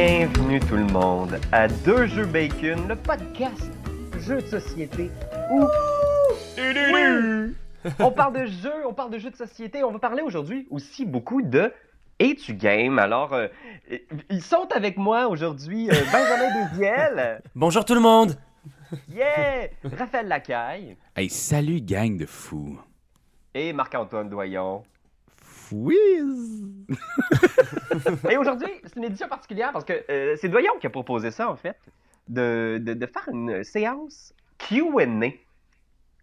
Bienvenue tout le monde à Deux Jeux Bacon, le podcast jeux de société où oui, on parle de jeux de société. On va parler aujourd'hui aussi beaucoup de Es-tu game? Alors, ils sont avec moi aujourd'hui, Benjamin Desiel. Bonjour tout le monde! Yeah! Raphaël Lacaille. Hey, salut gang de fous. Et Marc-Antoine Doyon. Whiz! Et aujourd'hui, c'est une édition particulière parce que c'est Doyon qui a proposé ça, en fait, de faire une séance Q&A.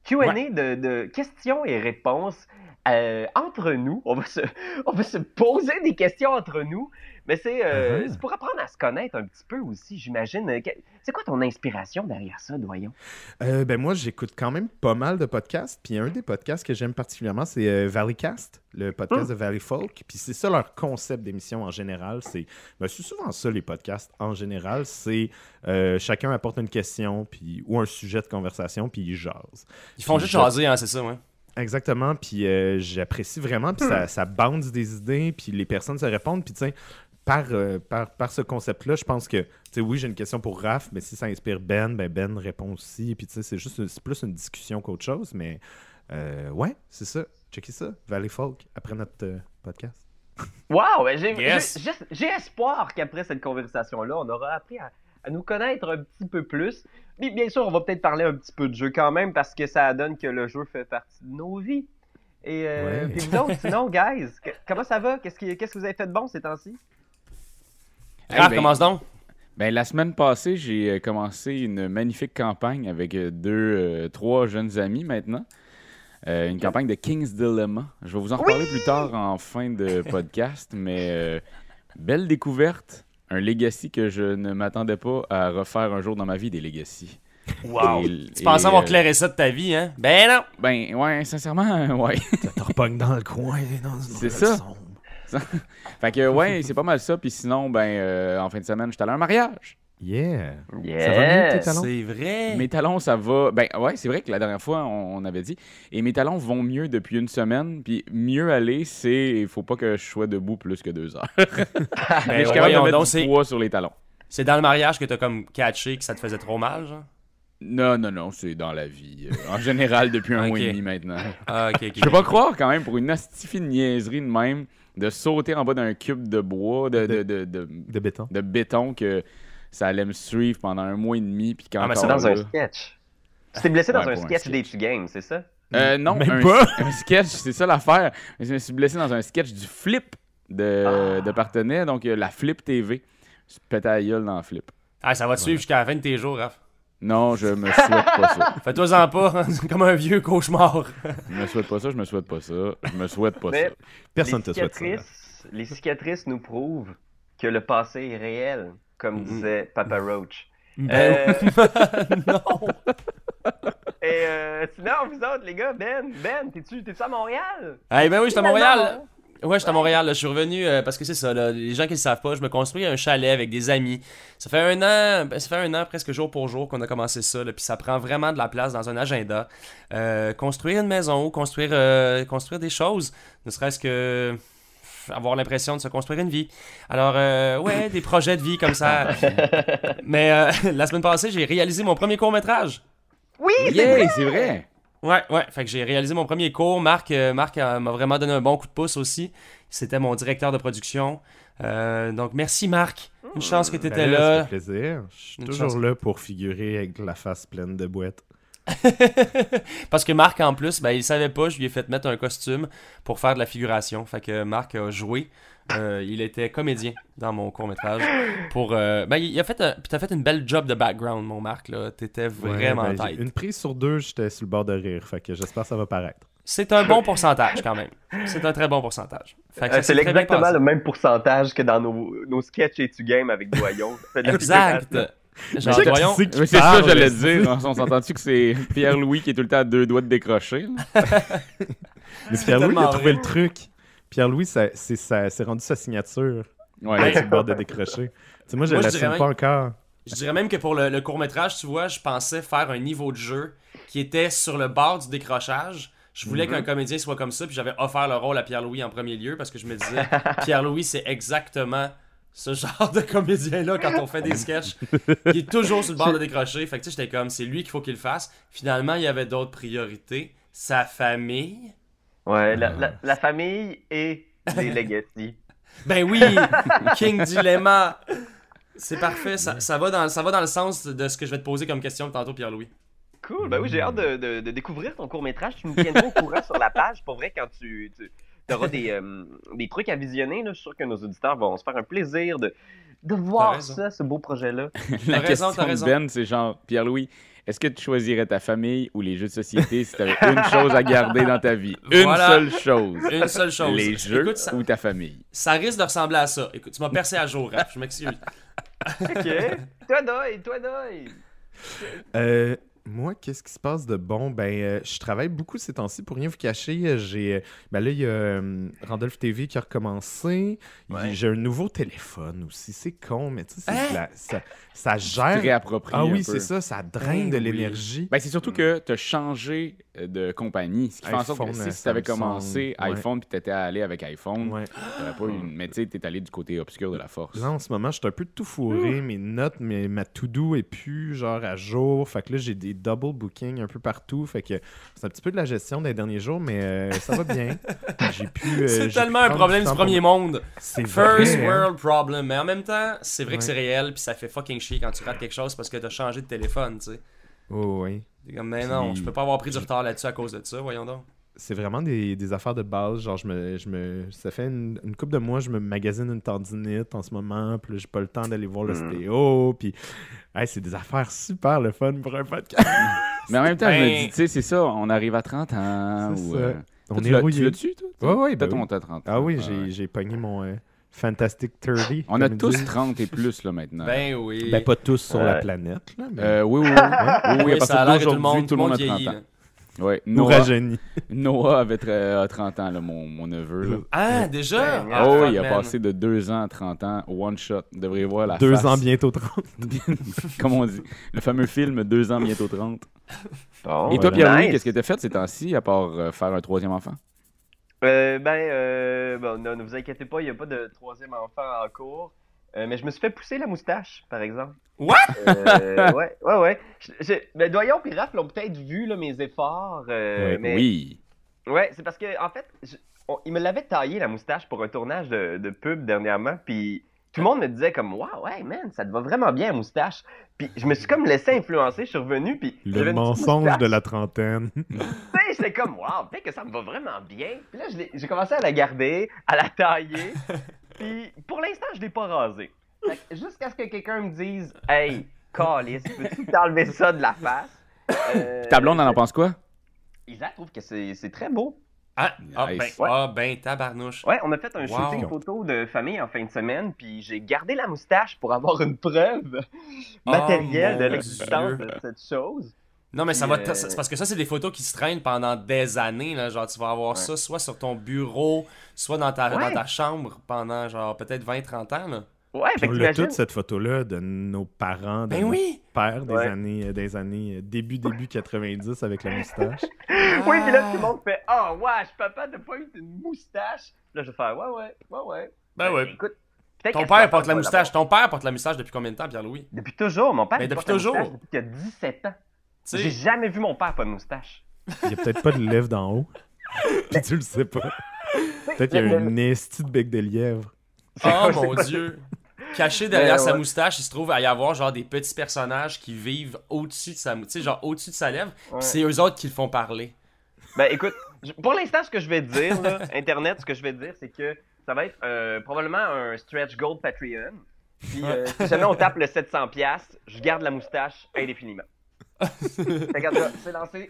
Q&A de questions et réponses entre nous. On va se poser des questions entre nous, mais c'est pour apprendre à se connaître un petit peu aussi, j'imagine. C'est quoi ton inspiration derrière ça, Doyon? Ben moi, j'écoute quand même pas mal de podcasts. Puis un des podcasts que j'aime particulièrement, c'est Valleycast, le podcast de Valley Folk. Puis c'est ça leur concept d'émission en général. C'est souvent ça, les podcasts en général. C'est chacun apporte une question ou un sujet de conversation, puis ils jasent. Ils font juste jaser, hein, c'est ça, ouais. Exactement, puis j'apprécie vraiment, puis ça bounce des idées, puis les personnes se répondent, puis tu sais, par ce concept-là, je pense que, tu sais, oui, j'ai une question pour Raph, mais si ça inspire Ben répond aussi, puis tu sais, c'est plus une discussion qu'autre chose, mais ouais, c'est ça, checkez ça, Valley Folk, après notre podcast. Wow! J'ai espoir qu'après cette conversation-là, on aura appris à nous connaître un petit peu plus. Mais bien sûr, on va peut-être parler un petit peu de jeu quand même, parce que ça donne que le jeu fait partie de nos vies. Et puis vous autres, sinon, guys, comment ça va? Qu'est-ce que vous avez fait de bon ces temps-ci? Commence donc! Ben, la semaine passée, j'ai commencé une magnifique campagne avec trois jeunes amis maintenant. Une campagne de King's Dilemma. Je vais vous en reparler plus tard en fin de podcast, mais belle découverte. Un legacy que je ne m'attendais pas à refaire un jour dans ma vie, des legacy. Wow! Tu pensais avoir clairé ça de ta vie, hein? Ben non! Ben, ouais, sincèrement, ouais. Ça te repogne dans le coin, dans c'est ça. Fait que, ouais, c'est pas mal ça. Puis sinon, ben, en fin de semaine, je suis allé à un mariage. Yeah! Yeah. Ça va mieux, tes talons? C'est vrai! Mes talons, ça va. Ben, ouais, c'est vrai que la dernière fois, on avait dit. Et mes talons vont mieux depuis une semaine. Puis mieux aller, c'est. Il faut pas que je sois debout plus que 2 heures. Mais je suis capable de mettre du poids sur les talons. C'est dans le mariage que t'as comme catché que ça te faisait trop mal, genre? Non, c'est dans la vie. En général, depuis un mois et demi maintenant. Ah, ok. Je peux pas croire quand même, pour une astifie de niaiserie de même, de sauter en bas d'un cube de bois, de béton. De béton que ça allait me suivre pendant un mois et demi. Puis quand c'est dans un sketch. Tu t'es blessé dans un sketch d'Es-tu game, c'est ça? Non, même pas. Un sketch, c'est ça l'affaire. Je me suis blessé dans un sketch du Flip de Partenay, donc la Flip TV. Je pétais la gueule dans le Flip. Ah, ça va te suivre jusqu'à la fin de tes jours, Raph. Non, je me souhaite pas ça. Fais-toi-en pas, c'est comme un vieux cauchemar. Je me souhaite pas ça. Personne te souhaite ça. Les cicatrices nous prouvent que le passé est réel, comme disait Papa Roach. Non! Et sinon, vous autres, les gars, Ben, t'es-tu à Montréal? Eh ben oui, je suis à Montréal. Ouais, je suis à Montréal. Là. Je suis revenu parce que c'est ça. Là, les gens qui ne le savent pas, je me construis un chalet avec des amis. Ça fait un an presque jour pour jour qu'on a commencé ça. Là, puis ça prend vraiment de la place dans un agenda. Construire une maison, construire des choses, ne serait-ce que avoir l'impression de se construire une vie. Alors, ouais, des projets de vie comme ça. Mais la semaine passée, j'ai réalisé mon premier court-métrage. Oui, c'est vrai! Ouais, fait que j'ai réalisé mon premier cours. Marc m'a vraiment donné un bon coup de pouce aussi. C'était mon directeur de production. Donc, merci Marc. Une chance que tu étais là. Ça fait plaisir. Je suis toujours là pour figurer avec la face pleine de boîtes. Parce que Marc, en plus, ben, il savait pas, je lui ai fait mettre un costume pour faire de la figuration. Fait que Marc a joué. Il était comédien dans mon court-métrage. T'as fait une belle job de background, mon Marc. Là. T'étais vraiment tight. Une prise sur 2, j'étais sur le bord de rire. Fait que j'espère que ça va paraître. C'est un bon pourcentage quand même. C'est un très bon pourcentage. C'est exactement le même pourcentage que dans nos sketchs et tu game avec Doyon. Exact. Genre, Doyon, c'est ça que j'allais dire. On s'entend-tu que c'est Pierre-Louis qui est tout le temps à 2 doigts de décrocher? Mais Pierre-Louis, il a trouvé le truc. Pierre-Louis, c'est rendu sa signature. Ouais, sur le bord de décrocher. Moi, je l'assume pas encore. Je dirais même que pour le court-métrage, tu vois, je pensais faire un niveau de jeu qui était sur le bord du décrochage. Je voulais qu'un comédien soit comme ça, puis j'avais offert le rôle à Pierre-Louis en premier lieu parce que je me disais, Pierre-Louis, c'est exactement ce genre de comédien-là quand on fait des sketchs, qui est toujours sur le bord de décrocher. Fait que tu sais, j'étais comme, c'est lui qu'il faut qu'il le fasse. Finalement, il y avait d'autres priorités. Sa famille. Ouais, la famille et les legacy. Ben oui, King Dilemma. C'est parfait, ça va dans le sens de ce que je vais te poser comme question tantôt, Pierre-Louis. Cool, ben oui, j'ai hâte de découvrir ton court-métrage. Tu nous tiendras au courant sur la page. Pour vrai, quand tu auras des trucs à visionner, là, je suis sûr que nos auditeurs vont se faire un plaisir de voir ça, ce beau projet-là. La raison, question t'as raison. de Ben, c'est genre, Pierre-Louis, est-ce que tu choisirais ta famille ou les jeux de société si tu avais une chose à garder dans ta vie? Voilà. Une seule chose. Une seule chose. Les jeux Écoute, ça, ou ta famille? ça risque de ressembler à ça. Écoute, tu m'as percé à jour, Raph, je m'excuse. OK. Toi, Doy. Moi, qu'est-ce qui se passe de bon? Je travaille beaucoup ces temps-ci, pour rien vous cacher. Là, il y a Randolph TV qui a recommencé. Ouais. J'ai un nouveau téléphone aussi. C'est con, mais tu sais, ça gère. Réapproprier Ah oui, un peu. c'est ça draine de oui. l'énergie. Ben, c'est surtout que tu as changé de compagnie. Ce qui fait en sorte que iPhone, si tu avais Samsung, commencé ouais. iPhone puis tu étais allé avec iPhone, Ouais. t'aurais pas eu une... Mais tu sais, tu es allé du côté obscur de la force. Là, en ce moment, je suis un peu tout fourré. Mes notes, ma to-do est plus genre à jour. Fait que là, j'ai des double bookings un peu partout. Fait que c'est un petit peu de la gestion des derniers jours, mais ça va bien. J'ai pu. C'est j'ai tellement pu un prendre problème du du temps premier monde. C'est First vrai, hein. world problem. Mais en même temps, c'est vrai que Ouais. c'est réel, puis ça fait fucking chier quand tu rates quelque chose parce que t'as changé de téléphone, tu sais. Oh, oui. T'es comme, mais non, Puis- je peux pas avoir pris du retard là-dessus à cause de ça, voyons donc. C'est vraiment des affaires de base. Genre, ça fait une couple de mois, je me magasine une tendinite en ce moment. Puis là, j'ai pas le temps d'aller voir l'ostéo. Puis, hey, c'est des affaires super le fun pour un podcast. Mais en même temps, je me Ben- dis, tu sais, c'est ça, on arrive à 30 ans. C'est Ou, ça. toi, On tu est l'as- rouillé. Tu l'as-tu, toi? Ouais, T'as ben monté à 30 ans. Ah oui, Ouais. j'ai pogné mon Fantastic 30. On a comme ils tous disent. 30 et plus, là, maintenant. Ben oui. Ben, pas tous sur la Ouais. planète, là. Mais... Oui, oui, oui. Oui, à Oui, ça partir a l'air que tout le d'aujourd'hui, monde, a vieillit. 30 ans. là. Ouais, Nous Noah, rajeunit. Noah a 30 ans, là, mon neveu. Là. Ah, déjà? Ben, Ah, Oh, fuck, il a man. passé de 2 ans à 30 ans, one shot. Vous devriez voir la 2 face. ans, bientôt 30. Comme on dit. Le fameux film 2 ans, bientôt 30. Bon, Et toi, voilà. Pierre-Louis, Nice. qu'est-ce que t'as fait ces temps-ci, à part faire un 3e enfant? Bon, non, ne vous inquiétez pas, il n'y a pas de troisième enfant en cours. Mais je me suis fait pousser la moustache, par exemple. What? Ouais. Ben, Doyon et Raph l'ont peut-être vu, là, mes efforts. Mais... Oui. Ouais, c'est parce que, en fait, il me l'avait taillé, la moustache, pour un tournage de pub dernièrement. Puis tout le monde me disait comme, waouh, ouais, man, ça te va vraiment bien, la moustache. Puis je me suis comme laissé influencer, je suis revenu. Puis j'avais Le une petite mensonge moustache. de la trentaine. Tu sais, j'étais comme, waouh, peut-être que ça me va vraiment bien. Puis là, j'ai commencé à la garder, à la tailler. Puis pour l'instant, je l'ai pas rasée. Fait que jusqu'à ce que quelqu'un me dise, hey, Calice, peux-tu t'enlever ça de la face? Ta blonde, elle en pense quoi? Isaac trouve que c'est très beau. Nice. Ben, tabarnouche. Ouais, on a fait un Wow. shooting photo de famille en fin de semaine, puis j'ai gardé la moustache pour avoir une preuve matérielle Oh, de mon l'existence Dieu. de cette chose. Non, mais ça Puis, va. C'est parce que ça, c'est des photos qui se traînent pendant des années. Là. Genre, tu vas avoir Ouais. ça soit sur ton bureau, soit dans ta Ouais. chambre pendant, genre, peut-être 20-30 ans. Là. Ouais, fait On que l'a t'imagines- toute cette photo-là de nos parents, de Ben nos oui! pères des Ouais. années début 90 avec la moustache. Oui, puis là, tout le monde fait « Ah, wesh, papa, t'as pas eu une moustache? » Là, je vais faire « Ouais. Ben ouais. Écoute, peut-être Ton qu'elle père soit porte la pas moustache. là-bas. Ton père porte la moustache depuis combien de temps, Pierre-Louis? Depuis toujours. Mon père, Mais il depuis porte la toujours. moustache depuis qu'il a 17 ans. Tu J'ai sais, jamais vu mon père pas de moustache. Il y a peut-être pas de lèvres d'en haut. Puis tu le sais pas. Peut-être qu'il y a une estie de bec de lièvre. oh c'est mon pas- Dieu! Caché derrière Ouais, sa ouais. moustache, il se trouve à y avoir genre des petits personnages qui vivent au-dessus de sa moustache, tu sais, genre au-dessus de sa lèvre, Ouais. pis c'est eux autres qui le font parler. Ben écoute, pour l'instant, ce que je vais te dire, là, Internet, ce que je vais te dire, c'est que ça va être probablement un stretch gold Patreon. Puis si jamais on tape le 700$, je garde la moustache indéfiniment. Regarde ça,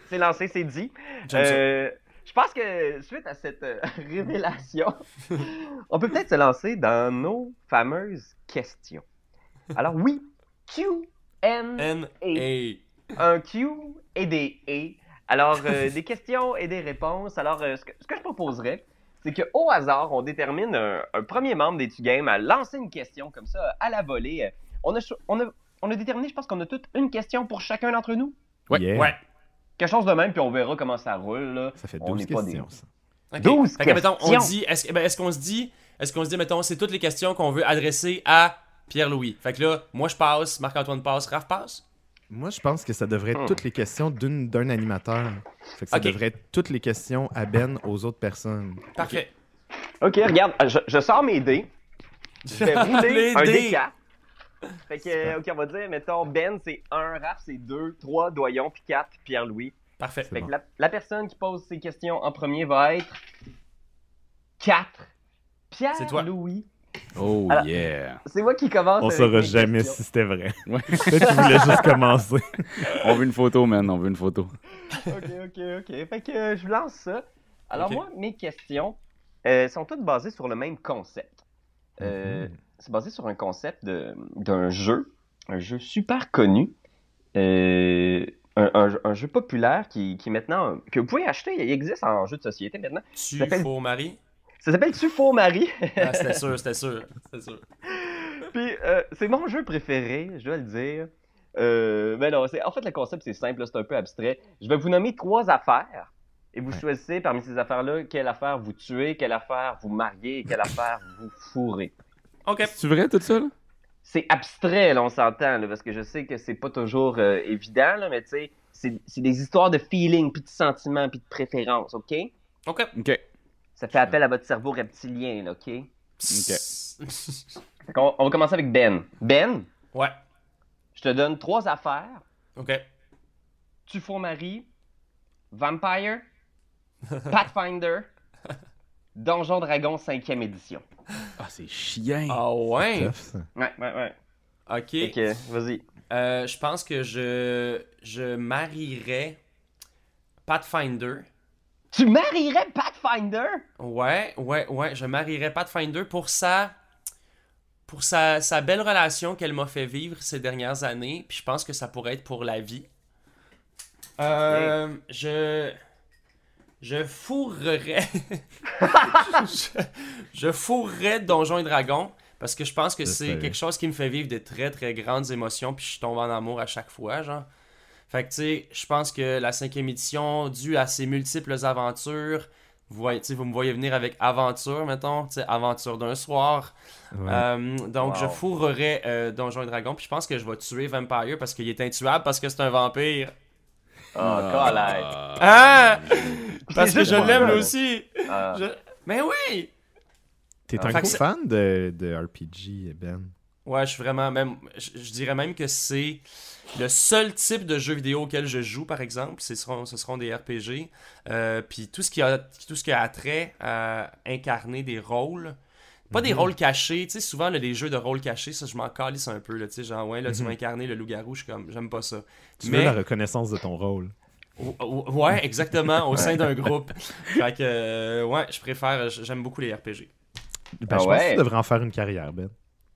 c'est lancé, c'est dit. J'aime ça. Je pense que suite à cette révélation, on peut peut-être se lancer dans nos fameuses questions. Alors oui, Q&A. N.A. Un Q et des et. Alors, des questions et des réponses. Alors, ce que je proposerais, c'est qu'au hasard, on détermine un premier membre des Game à lancer une question comme ça, à la volée. On a déterminé, je pense qu'on a toutes une question pour chacun d'entre nous. Ouais. Yeah. Ouais. Quelque chose de même, puis on verra comment ça roule. Là. Ça fait On 12 n'est pas questions, ça. Ok. 12 Fait que, mettons, questions. est-ce qu'on se dit, mettons, c'est toutes les questions qu'on veut adresser à Pierre-Louis. Fait que là, moi je passe, Marc-Antoine passe, Raph passe. Moi, je pense que ça devrait être toutes les questions d'un animateur. Fait que ça Ok. devrait être toutes les questions à Ben aux autres personnes. Parfait. Ok, regarde, je sors mes dés. Je vais rouler Les un dés. D4. Fait que, ok, on va dire, mettons, Ben, c'est 1, Raph, c'est 2, 3, Doyon, puis 4, Pierre-Louis. Parfait. Fait bon. que la personne qui pose ses questions en premier va être 4. C'est toi. Pierre-Louis. Oh Alors- yeah. C'est moi qui commence On avec saura mes jamais questions. si c'était vrai. Ouais. Peut-être qu'il voulait juste commencer. On veut une photo, man. On veut une photo. Ok. Fait que je lance ça. Alors Ok. moi, mes questions sont toutes basées sur le même concept. C'est basé sur un concept d'un jeu, un jeu super connu, un jeu populaire qui est maintenant, que vous pouvez acheter, il existe en jeu de société maintenant. Tu s'appelle- faux mari. Ça s'appelle Tu faux Marie. Ah, c'était sûr. Puis c'est mon jeu préféré, je dois le dire. Mais non, en fait le concept c'est simple, là, c'est un peu abstrait. Je vais vous nommer 3 affaires et vous choisissez parmi ces affaires-là quelle affaire vous tuez, quelle affaire vous mariez et quelle affaire vous fourrez. Ok. C'est vrai tout ça, là? C'est abstrait, là, on s'entend, là, parce que je sais que c'est pas toujours évident, là, mais tu sais, c'est des histoires de feeling, puis de sentiments, puis de préférences, OK? Ok. Ok. Ça fait appel à votre cerveau reptilien, là, OK? Ok. On va commencer avec Ben. Ben, Ouais. je te donne 3 affaires. Ok. Tu fous Marie, Vampire, Pathfinder, Donjon Dragon 5e édition. Ah, c'est chiant. Ah ouais. Tough, ça. Ouais. Ok. Fait que, vas-y. Je pense que je marierais Pathfinder. Tu marierais Pathfinder? Ouais, je marierais Pathfinder pour sa belle relation qu'elle m'a fait vivre ces dernières années, puis je pense que ça pourrait être pour la vie. Je fourrerais je fourrerais Donjons et Dragons parce que je pense que C'est c'est ça. quelque chose qui me fait vivre de très très grandes émotions, puis je tombe en amour à chaque fois, genre. Fait que, tu sais, je pense que la 5e édition, due à ses multiples aventures, vous me voyez venir avec aventure, mettons, tu sais, aventure d'un soir. Ouais. Donc, Wow. je fourrerais Donjons et Dragons, puis je pense que je vais tuer Vampire parce qu'il est intuable, parce que c'est un vampire. Oh, collègue. Ah! Puis Parce c'est que juste je pour l'aime ça, lui là. aussi! Ah. Mais oui! T'es Ah, un fait gros que fan de RPG, Ben. Ouais, je suis vraiment même. Je dirais même que c'est le seul type de jeu vidéo auquel je joue, par exemple. Ce seront des RPG. Puis tout ce qui a trait à incarner des rôles. Pas des rôles cachés. Tu sais, souvent, là, les jeux de rôles cachés, ça, je m'en calisse un peu. Là, tu sais, genre, ouais, là, tu vas incarner le loup-garou. Je suis comme, j'aime pas ça. Tu veux la reconnaissance de ton rôle. Ouais, exactement, au sein d'un groupe. Fait que, ouais, j'aime beaucoup les RPG. Ben, Ah je pense ouais? que tu devrais en faire une carrière, Ben.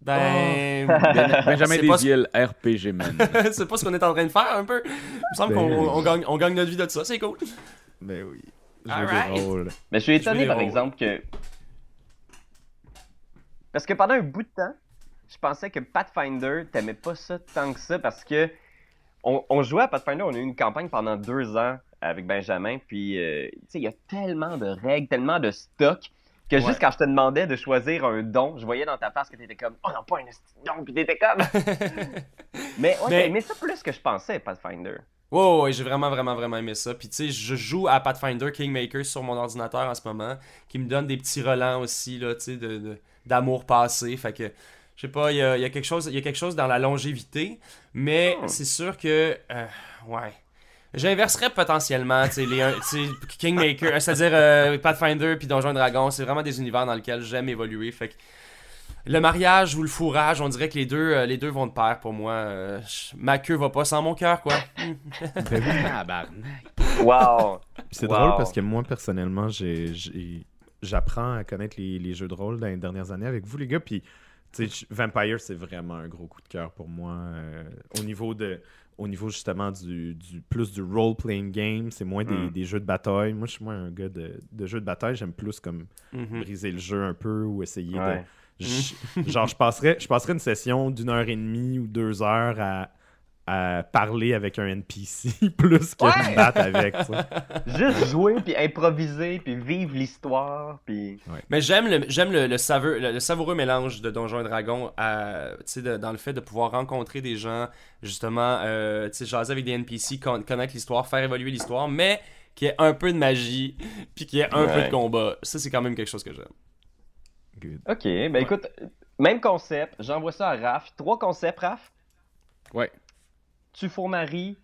Ben. Benjamin c'est pas ce- Desiel, RPG Man. c'est pas ce qu'on est en train de faire un peu. Il me semble Ben qu'on gagne notre vie de ça, c'est cool. Ben oui. Je Alright. veux des rôles. Mais je suis étonné, Jouer des par rôles. exemple, que... Parce que pendant un bout de temps, je pensais que Pathfinder, t'aimais pas ça tant que ça, parce que on jouait à Pathfinder, on a eu une campagne pendant 2 ans avec Benjamin, puis, tu sais, il y a tellement de règles, tellement de stock, que Ouais. juste quand je te demandais de choisir un don, je voyais dans ta face que t'étais comme « Oh non, pas un esti de don », puis t'étais comme... Mais ouais, t'as aimé ça plus que je pensais, Pathfinder. Ouais, j'ai vraiment aimé ça. Puis tu sais, je joue à Pathfinder Kingmaker sur mon ordinateur en ce moment, qui me donne des petits relents aussi, là, tu sais, d'amour passé. Fait que, je sais pas, il y a quelque chose dans la longévité, mais c'est sûr que, ouais. J'inverserais potentiellement, tu sais, Kingmaker, c'est-à-dire Pathfinder puis Donjons et Dragons, c'est vraiment des univers dans lesquels j'aime évoluer. Fait que le mariage ou le fourrage, on dirait que les deux vont de pair pour moi. Ma queue va pas sans mon cœur, quoi. Ben oui. Tabarnak. Wow! Puis c'est Wow. drôle parce que moi, personnellement, j'apprends à connaître les jeux de rôle dans les dernières années avec vous, les gars. Puis, tu sais, Vampire, c'est vraiment un gros coup de cœur pour moi. Au niveau justement du role-playing game, c'est moins des jeux de bataille. Moi, je suis moins un gars de jeux de bataille. J'aime plus comme Mhm. briser le jeu un peu ou essayer Ouais. genre, je passerais une session d'1 heure et demie ou 2 heures à parler avec un NPC plus que Ouais. me battre avec. Tu sais. Juste jouer, puis improviser, puis vivre l'histoire, puis... Mais j'aime le savoureux mélange de Donjons et Dragons dans le fait de pouvoir rencontrer des gens, justement, jaser avec des NPC, connaître l'histoire, faire évoluer l'histoire, mais qu'il y ait un peu de magie, puis qu'il y ait un peu de combat. Ça, c'est quand même quelque chose que j'aime. Good. Ok, ben écoute, même concept, j'envoie ça à Raph. 3 concepts, Raph. Ouais. Tufour-Marie,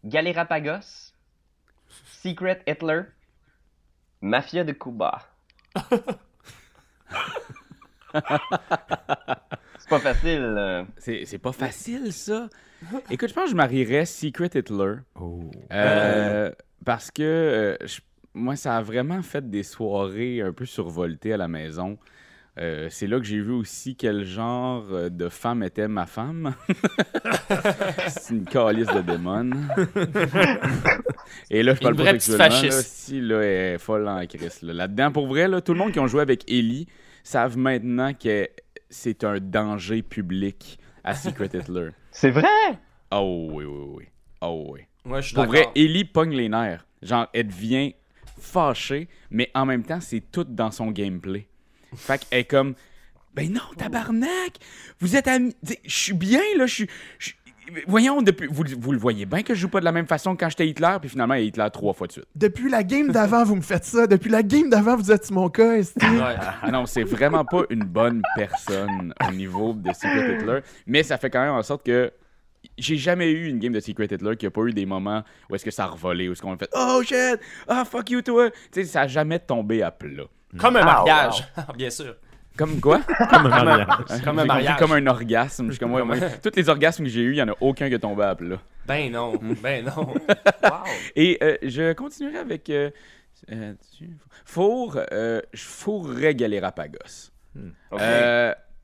Galérapagos, Secret Hitler, Mafia de Cuba. C'est pas facile. C'est pas facile, ça. Écoute, je pense que je marierais Secret Hitler. Oh. Parce que moi, ça a vraiment fait des soirées un peu survoltées à la maison. C'est là que j'ai vu aussi quel genre de femme était ma femme. C'est une calice de démon. Et là, je parle Une pas vraie petite sexuellement. Là, fasciste. si, là, elle est folle en Christ. Là-dedans, pour vrai, là, tout le monde qui ont joué avec Ellie savent maintenant que c'est un danger public à Secret Hitler. C'est vrai? Oh oui, oui, oui. Oh oui. Ouais, je suis Pour d'accord. vrai, Ellie pogne les nerfs. Genre, elle devient fâchée, mais en même temps, c'est tout dans son gameplay. Fait qu'elle est comme, ben non, tabarnak! Vous êtes amis. Je suis bien, là. Voyons, depuis. Vous le voyez bien que je joue pas de la même façon que quand j'étais Hitler, puis finalement, il est Hitler 3 fois de suite. Depuis la game d'avant, vous me faites ça. Depuis la game d'avant, vous êtes sur mon cas, esti. Ouais. Ah non, c'est vraiment pas une bonne personne au niveau de Secret Hitler, mais ça fait quand même en sorte que j'ai jamais eu une game de Secret Hitler qui a pas eu des moments où est-ce que ça a revolé, où est-ce qu'on a fait « Oh shit! Ah fuck you toi! » Tu sais, ça a jamais tombé à plat. Comme un Ah, mariage, bien sûr. Comme quoi? Comme un mariage. Comme un J'ai compris mariage. comme un orgasme. Je suis comme, moi, tous les orgasmes que j'ai eu, il y en a aucun qui est tombé à plat. Ben non, ben non. Wow. Et je continuerai avec Four. Je fourrerais Galérapagos. Ok.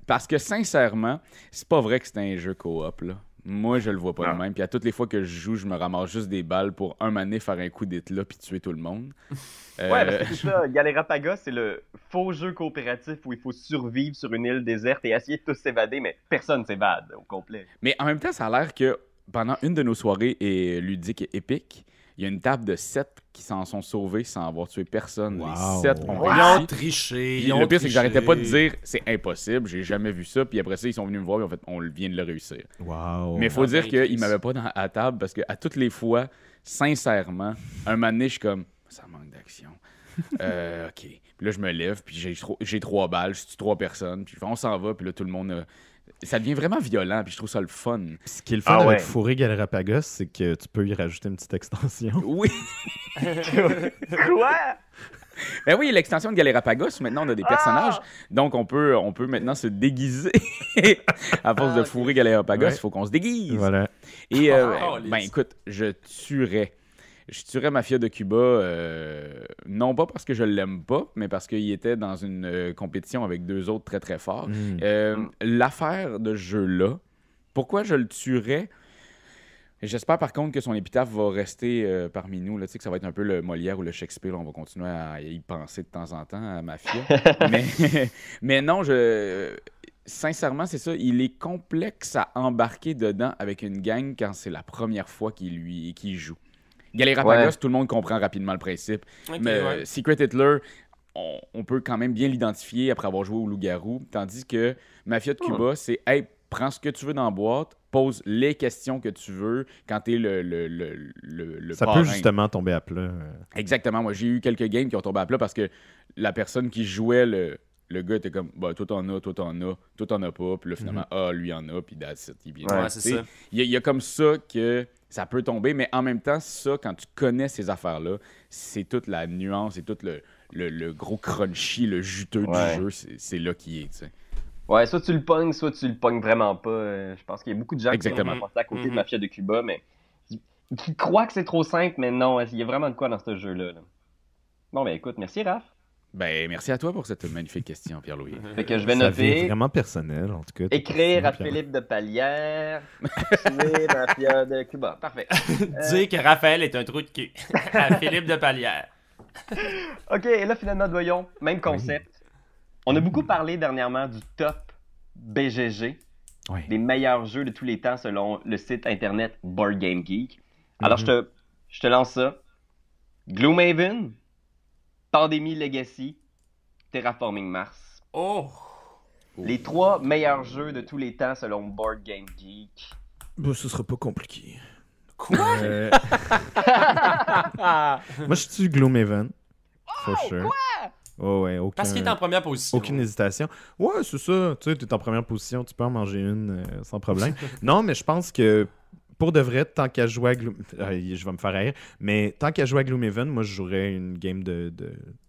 Parce que sincèrement, c'est pas vrai que c'est un jeu coop là. Moi, je le vois pas de même. Puis à toutes les fois que je joue, je me ramasse juste des balles pour un mané faire un coup d'éclat puis tuer tout le monde. Ouais, parce que c'est ça, Galérapagos, c'est le faux jeu coopératif où il faut survivre sur une île déserte et essayer de tous s'évader, mais personne s'évade au complet. Mais en même temps, ça a l'air que pendant une de nos soirées ludiques et épiques, il y a une table de 7 qui s'en sont sauvés sans avoir tué personne. Wow. Les 7 ont Ils réussi. ont triché. Puis Ils ont le pire, c'est que j'arrêtais pas de triché. dire c'est impossible, j'ai jamais vu ça. Puis après ça, ils sont venus me voir et en fait, on vient de le réussir. Wow. Mais il faut Ah, dire ben, qu'ils Chris. m'avaient pas à table parce qu'à toutes les fois, sincèrement, un moment donné, je suis comme ça manque d'action. Ok. Puis là, je me lève, puis j'ai 3 balles, je tue 3 personnes, puis on s'en va, puis là, tout le monde. Ça devient vraiment violent, puis je trouve ça le fun. Ce qui est le fun Ah avec ouais. Fourré Galérapagos, c'est que tu peux y rajouter une petite extension. Oui. Quoi? Ben oui, l'extension de Galérapagos, maintenant, on a des personnages, donc on peut maintenant se déguiser. À force de fourrer Galérapagos, il Ouais. faut qu'on se déguise. Voilà. Et, Oh, ben écoute, je tuerais Mafia de Cuba, non pas parce que je l'aime pas, mais parce qu'il était dans une compétition avec 2 autres très très forts. L'affaire de ce jeu-là, pourquoi je le tuerais? J'espère par contre que son épitaphe va rester parmi nous. Là, tu sais, que ça va être un peu le Molière ou le Shakespeare. On va continuer à y penser de temps en temps à Mafia. mais non, sincèrement, c'est ça. Il est complexe à embarquer dedans avec une gang quand c'est la première fois qu'il joue. Galérapagos, Ouais. tout le monde comprend rapidement le principe. Ok, Mais ouais. Secret Hitler, on peut quand même bien l'identifier après avoir joué au Loup-Garou. Tandis que Mafia de Cuba, c'est hey, prends ce que tu veux dans la boîte, pose les questions que tu veux quand t'es le Ça parrain. peut justement tomber à plat. Exactement. Moi, j'ai eu quelques games qui ont tombé à plat parce que la personne qui jouait le gars était comme, bah, toi t'en as, toi t'en as pas. Puis là, finalement, lui en a, puis that's it. Il vient. Ouais, Tu c'est sais, ça. Il y a comme ça que ça peut tomber, mais en même temps, ça, quand tu connais ces affaires-là, c'est toute la nuance et tout le gros crunchy, le juteux Ouais. du jeu, c'est là qui est, tu sais. Ouais, soit tu le pognes, soit tu le pognes vraiment pas. Je pense qu'il y a beaucoup de gens Exactement. qui sont passés à côté de Mafia de Cuba, mais qui croient que c'est trop simple, mais non, il y a vraiment de quoi dans ce jeu-là. Là. Bon, ben écoute, merci Raph. Ben, merci à toi pour cette magnifique question, Pierre-Louis. Fait que je vais Ça devient noter, vraiment personnel, en tout cas. écrire à Puis- Philippe de Palière, tuer Mafia de Cuba. Parfait. Dire que Raphaël est un trou de cul. À Philippe de Palière. Ok, et là finalement, voyons, même concept. On a beaucoup parlé dernièrement du top BGG. Ouais. des meilleurs jeux de tous les temps selon le site internet Board Game Geek. Alors, je te lance ça. Gloomhaven, Pandémie Legacy, Terraforming Mars. Oh! Les 3 meilleurs jeux de tous les temps selon Board Game Geek. Bah, ce sera pas compliqué. Quoi? Moi, je suis Gloomhaven. For sure. Quoi? Oh, ouais, Parce qu'il est en première position. aucune hésitation. Ouais, c'est ça. Tu sais, t'es en première position, tu peux en manger une sans problème. Non, mais je pense que pour de vrai, tant qu'à jouer à je vais me faire rire, mais tant qu'à jouer à Gloomhaven, moi, je jouerais une game de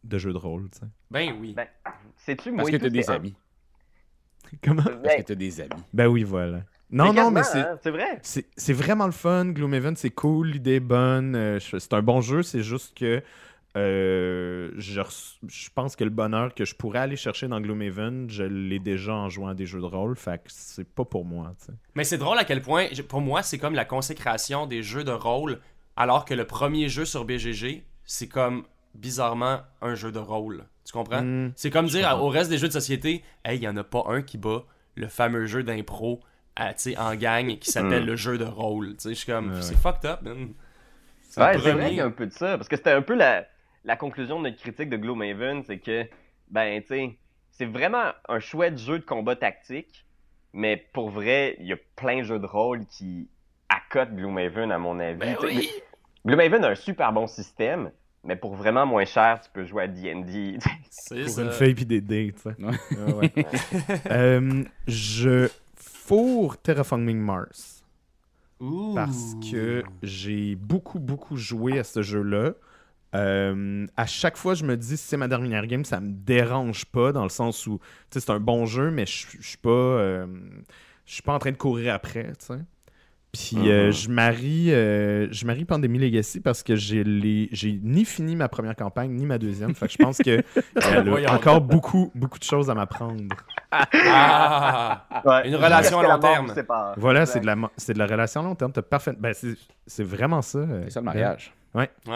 jeu de rôle, tu sais. Ben oui. Ben, sais-tu, moi Parce et que tout, t'as des c'est un- amis. Comment? Parce que t'as des amis. Ben oui, voilà. Non, non, quasiment, mais c'est... hein, c'est vrai. C'est vraiment le fun. Gloomhaven, c'est cool, l'idée est bonne. C'est un bon jeu, c'est juste que je pense que le bonheur que je pourrais aller chercher dans Gloomhaven, je l'ai déjà en jouant à des jeux de rôle, fait que c'est pas pour moi. Tu sais. Mais c'est drôle à quel point, pour moi, c'est comme la consécration des jeux de rôle, alors que le premier jeu sur BGG, c'est comme bizarrement un jeu de rôle. Tu comprends? C'est comme dire au reste des jeux de société, hey, il y en a pas un qui bat le fameux jeu d'impro en gang qui s'appelle le jeu de rôle. Tu sais, je suis comme, c'est fucked up, man. Ouais, le c'est vrai premier. qu'il y a un peu de ça. Parce que c'était un peu la conclusion de notre critique de Gloomhaven, c'est que, ben, tu sais, c'est vraiment un chouette jeu de combat tactique, mais pour vrai, il y a plein de jeux de rôle qui accotent Gloomhaven, à mon avis. Ben Tu sais, oui. Gloomhaven a un super bon système, mais pour vraiment moins cher, tu peux jouer à D&D. C'est Pour ça. une feuille puis des dés, tu sais. Ouais. Ah ouais. Je fourre Terraforming Mars Ouh. parce que j'ai beaucoup joué à ce jeu-là. À chaque fois, je me dis, si c'est ma dernière game, ça me dérange pas, dans le sens où, tu sais, c'est un bon jeu, mais je suis pas en train de courir après, tu sais. Puis je marie Pandémie Legacy parce que j'ai ni fini ma première campagne, ni ma deuxième. Fait que je pense que elle Voyons. a encore beaucoup de choses à m'apprendre. Ah! Ouais. Une relation à long Jusqu'à la mort terme. vous sépare. Voilà, Ouais. c'est de la relation à long terme. T'as parfait. Ben, c'est vraiment ça. C'est ça le mariage. Ouais. C'est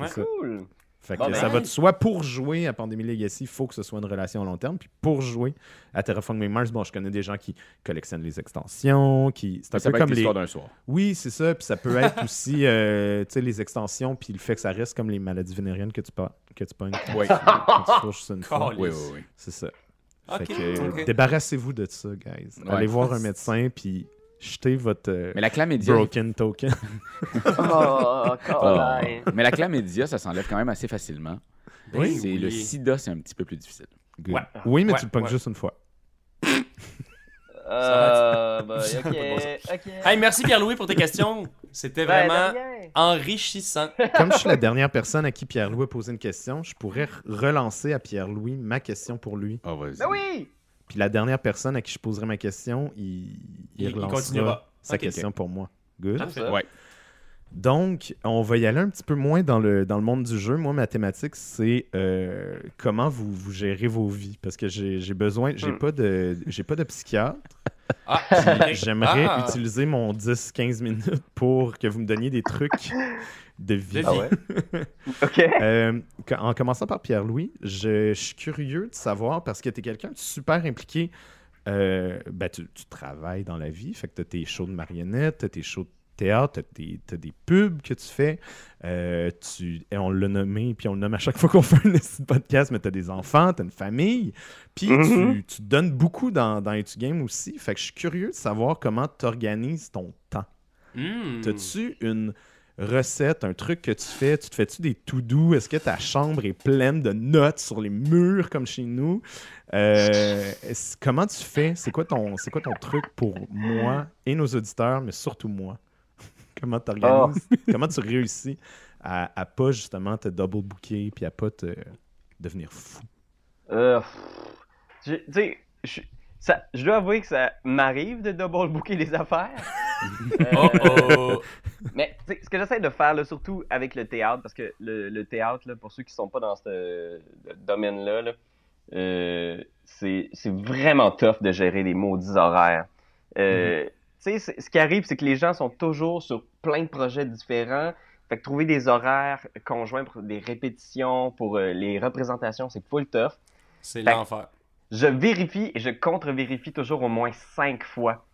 Ouais. ça. Cool. Fait que Bon, ben, ça va de soi, pour jouer à Pandémie Legacy, il faut que ce soit une relation à long terme. Puis pour jouer à Terraforming Mars, bon, je connais des gens qui collectionnent les extensions, c'est un Ça peu peut être comme les... l'histoire d'un soir. Oui, c'est ça. Puis ça peut être aussi, tu sais, les extensions, puis le fait que ça reste comme les maladies vénériennes que tu pognes Oui. quand tu fourches ça une fois. Caliste. Oui. C'est ça. Ok, Fait que ok. débarrassez-vous de ça, guys. Ouais. Allez voir un médecin, puis jetez votre Mais la chlamydia, broken token. Oh, Ah. Colin. Mais la chlamydia, ça s'enlève quand même assez facilement. Oui, C'est oui. le sida, c'est un petit peu plus difficile. Good. Ouais. Oui, mais Ouais, tu le pognes ouais. juste une fois. Ben, Ça a pas de bon sens. ok. Hey, merci Pierre-Louis pour tes questions. C'était Ben, vraiment de rien. enrichissant. Comme je suis la dernière personne à qui Pierre-Louis a posé une question, je pourrais relancer à Pierre-Louis ma question pour lui. Oh, vas-y. Ben oui! Puis la dernière personne à qui je poserai ma question, il relancera continuera. sa Ok, question pour moi. Good. Parfait. ça. Ouais. Donc, on va y aller un petit peu moins dans le monde du jeu. Moi, ma thématique, c'est comment vous gérez vos vies. Parce que j'ai besoin, j'ai pas de psychiatre. Ah, J'aimerais Ah. utiliser mon 10-15 minutes pour que vous me donniez des trucs de vie. De Ah vie. ouais? Ok. En commençant par Pierre-Louis, je suis curieux de savoir, parce que tu es quelqu'un de super impliqué. Ben, tu travailles dans la vie, fait que tu as tes shows de marionnettes, tu as tes shows de théâtre, tu as des pubs que tu fais. Et on l'a nommé, puis on le nomme à chaque fois qu'on fait un petit podcast, mais tu as des enfants, tu as une famille. Puis tu donnes beaucoup dans Game aussi. Fait que je suis curieux de savoir comment tu organises ton temps. Hmm. T'as-tu une recette, un truc que tu fais? Tu te fais-tu des to-do? Est-ce que ta chambre est pleine de notes sur les murs comme chez nous? Comment tu fais? C'est quoi ton truc pour moi et nos auditeurs, mais surtout moi? Comment tu organises? Comment tu réussis à pas justement te double-booker puis à pas te devenir fou? Tu sais, je dois avouer que ça m'arrive de double-booker les affaires. Oh oh. Mais tu sais, ce que j'essaie de faire, là, surtout avec le théâtre, parce que le théâtre, là, pour ceux qui sont pas dans ce domaine-là, là, c'est vraiment tough de gérer les maudits horaires. Tu sais, ce qui arrive, c'est que les gens sont toujours sur plein de projets différents. Fait que trouver des horaires conjoints pour des répétitions, pour les représentations, c'est full tough. C'est Fait- l'enfer. je vérifie et je contre-vérifie toujours au moins 5 fois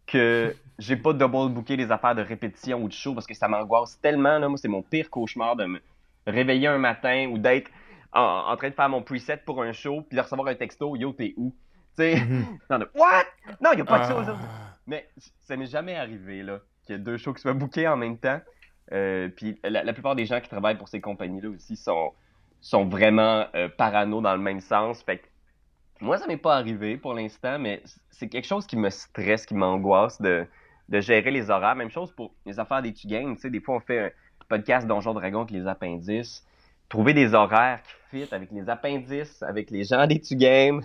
que j'ai pas double booké les affaires de répétition ou de show parce que ça m'angoisse tellement. Là. Moi, c'est mon pire cauchemar de me réveiller un matin ou d'être en train de faire mon preset pour un show puis de recevoir un texto « Yo, t'es où? » Tu sais, What? Non, il n'y a pas de show aujourd'hui. Mais ça m'est jamais arrivé là, qu'il y ait 2 shows qui soient bookés en même temps. Puis la plupart des gens qui travaillent pour ces compagnies-là aussi sont vraiment parano dans le même sens. Fait que moi, ça m'est pas arrivé pour l'instant, mais c'est quelque chose qui me stresse, qui m'angoisse de gérer les horaires. Même chose pour les affaires des Tu-Games. Tu sais, des fois, on fait un podcast Donjon Dragon avec les appendices. Trouver des horaires qui fit avec les appendices, avec les gens des Tu-Games.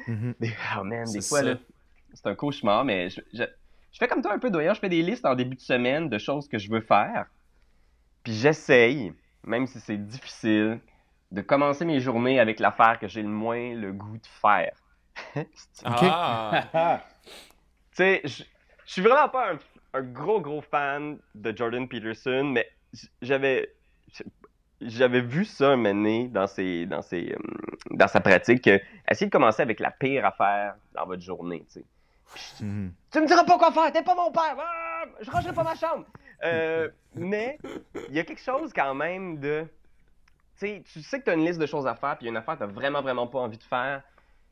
Oh man, des fois, là, c'est un cauchemar, mais je fais comme toi un peu, Doyen. Je fais des listes en début de semaine de choses que je veux faire. Puis j'essaye, même si c'est difficile, de commencer mes journées avec l'affaire que j'ai le moins le goût de faire. Ah! Tu sais, je suis vraiment pas un gros fan de Jordan Peterson, mais j'avais vu ça mener dans sa pratique, essayer de commencer avec la pire affaire dans votre journée, tu sais. Tu me diras pas quoi faire, t'es pas mon père, je rangerai pas ma chambre. Mais il y a quelque chose quand même de... Tu sais que tu as une liste de choses à faire, puis il y a une affaire que tu n'as vraiment pas envie de faire.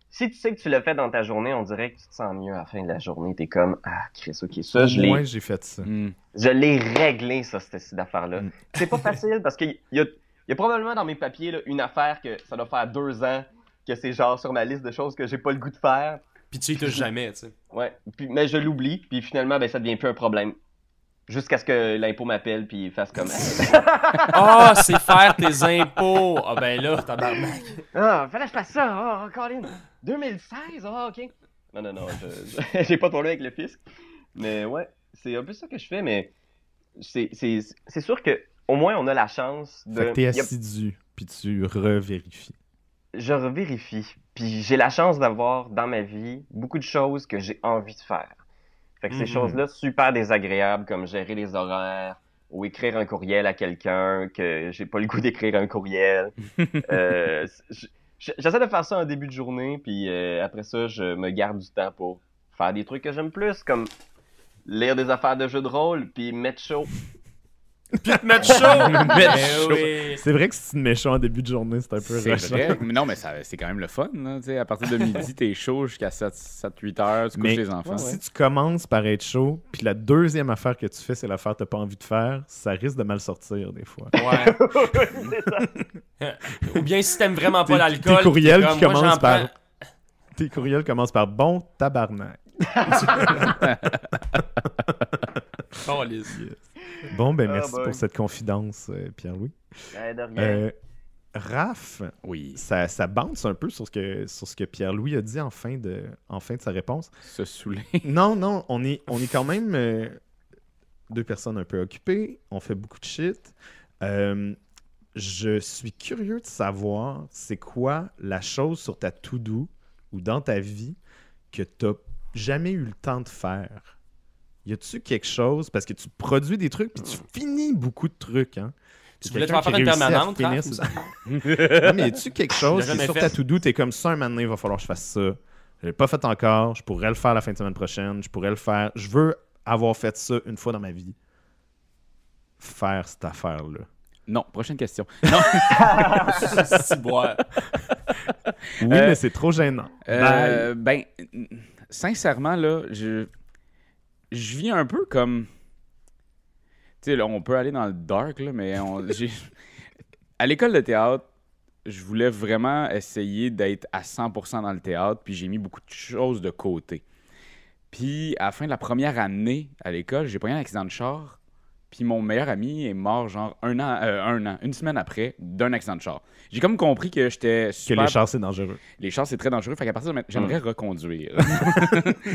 Si tu sais que tu l'as fait dans ta journée, on dirait que tu te sens mieux à la fin de la journée. Tu es comme, Chris, ok, ça, Moi, j'ai fait ça. Je l'ai réglé, ça, cette affaire-là. C'est pas facile parce qu'il y a probablement dans mes papiers là, une affaire que ça doit faire 2 ans que c'est genre sur ma liste de choses que j'ai pas le goût de faire. Puis tu y touches jamais, tu sais. Ouais, mais je l'oublie, puis finalement, ben, ça devient plus un problème. Jusqu'à ce que l'impôt m'appelle puis il fasse comme... Ah, c'est faire tes impôts! Ah ben là, tabarnak. Fallait que je fasse ça! Colin! 2016? Ok. Non, j'ai pas de problème avec le fisc. Mais ouais, c'est un peu ça que je fais, mais c'est sûr que au moins on a la chance de... Fait que t'es assidu, puis tu revérifies. Je revérifie, puis j'ai la chance d'avoir dans ma vie beaucoup de choses que j'ai envie de faire. Fait que ces choses-là, super désagréables, comme gérer les horaires ou écrire un courriel à quelqu'un que j'ai pas le goût d'écrire un courriel. J'essaie de faire ça en début de journée, puis après ça, je me garde du temps pour faire des trucs que j'aime plus, comme lire des affaires de jeux de rôle, puis mettre chaud. Puis te mettre chaud! Oui. C'est vrai que si tu te mets chaud en début de journée, c'est un peu C'est rushant. vrai. Mais non, mais c'est quand même le fun. Là, à partir de midi, t'es chaud jusqu'à 7-8 heures, tu couches les enfants. Si tu commences par être chaud, puis la deuxième affaire que tu fais, c'est l'affaire que t'as pas envie de faire, ça risque de mal sortir des fois. Ouais. Ou bien si t'aimes vraiment pas l'alcool. Tes courriels comme, qui moi, commencent j'en par... prends- Tes courriels commencent par « bon tabarnak Calisse. ». Bon, ben merci boy. pour cette confidence, Pierre-Louis. De rien. Raph, Oui. ça bounce un peu sur ce que Pierre-Louis a dit en fin de sa réponse. Se saouler. Non, on est quand même 2 personnes un peu occupées. On fait beaucoup de shit. Je suis curieux de savoir c'est quoi la chose sur ta to-do ou dans ta vie que t'as jamais eu le temps de faire. Y a-tu quelque chose, parce que tu produis des trucs puis tu finis beaucoup de trucs, hein? Tu voulais te faire une permanente, Raph, ou ça? Non, mais y a-tu quelque chose Tu l'as qui jamais sur fait? ta to-do, t'es comme ça un moment donné, il va falloir que je fasse ça. Je l'ai pas fait encore, je pourrais le faire la fin de semaine prochaine, je pourrais le faire. Je veux avoir fait ça une fois dans ma vie. Faire cette affaire-là. Non, prochaine question. Non. Ciboire. Oui, mais c'est trop gênant. Ben, sincèrement, là, je vis un peu comme... Tu sais, là, on peut aller dans le dark, là, mais à l'école de théâtre, je voulais vraiment essayer d'être à 100% dans le théâtre, puis j'ai mis beaucoup de choses de côté. Puis, à la fin de la première année à l'école, j'ai pris un accident de char, puis mon meilleur ami est mort genre une semaine après, d'un accident de char. J'ai comme compris que j'étais super... Que les chars, c'est dangereux. Les chars, c'est très dangereux, fait qu'à partir de maintenant, j'aimerais reconduire.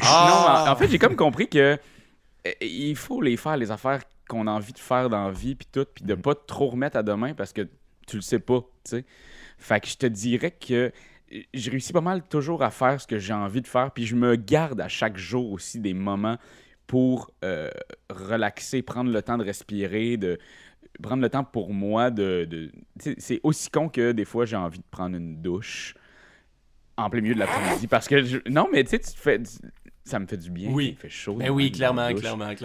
Ah! Non, en fait, j'ai comme compris que il faut les faire, les affaires qu'on a envie de faire dans la vie, puis tout, puis de pas trop remettre à demain parce que tu le sais pas, tu sais. Fait que je te dirais que je réussis pas mal toujours à faire ce que j'ai envie de faire, puis je me garde à chaque jour aussi des moments pour relaxer, prendre le temps de respirer, de prendre le temps pour moi de... C'est aussi con que des fois j'ai envie de prendre une douche en plein milieu de l'après-midi. Parce que, non, mais tu sais, tu te fais... Ça me fait du bien. Oui. Il fait chaud. Ben oui, dans la clairement. douche.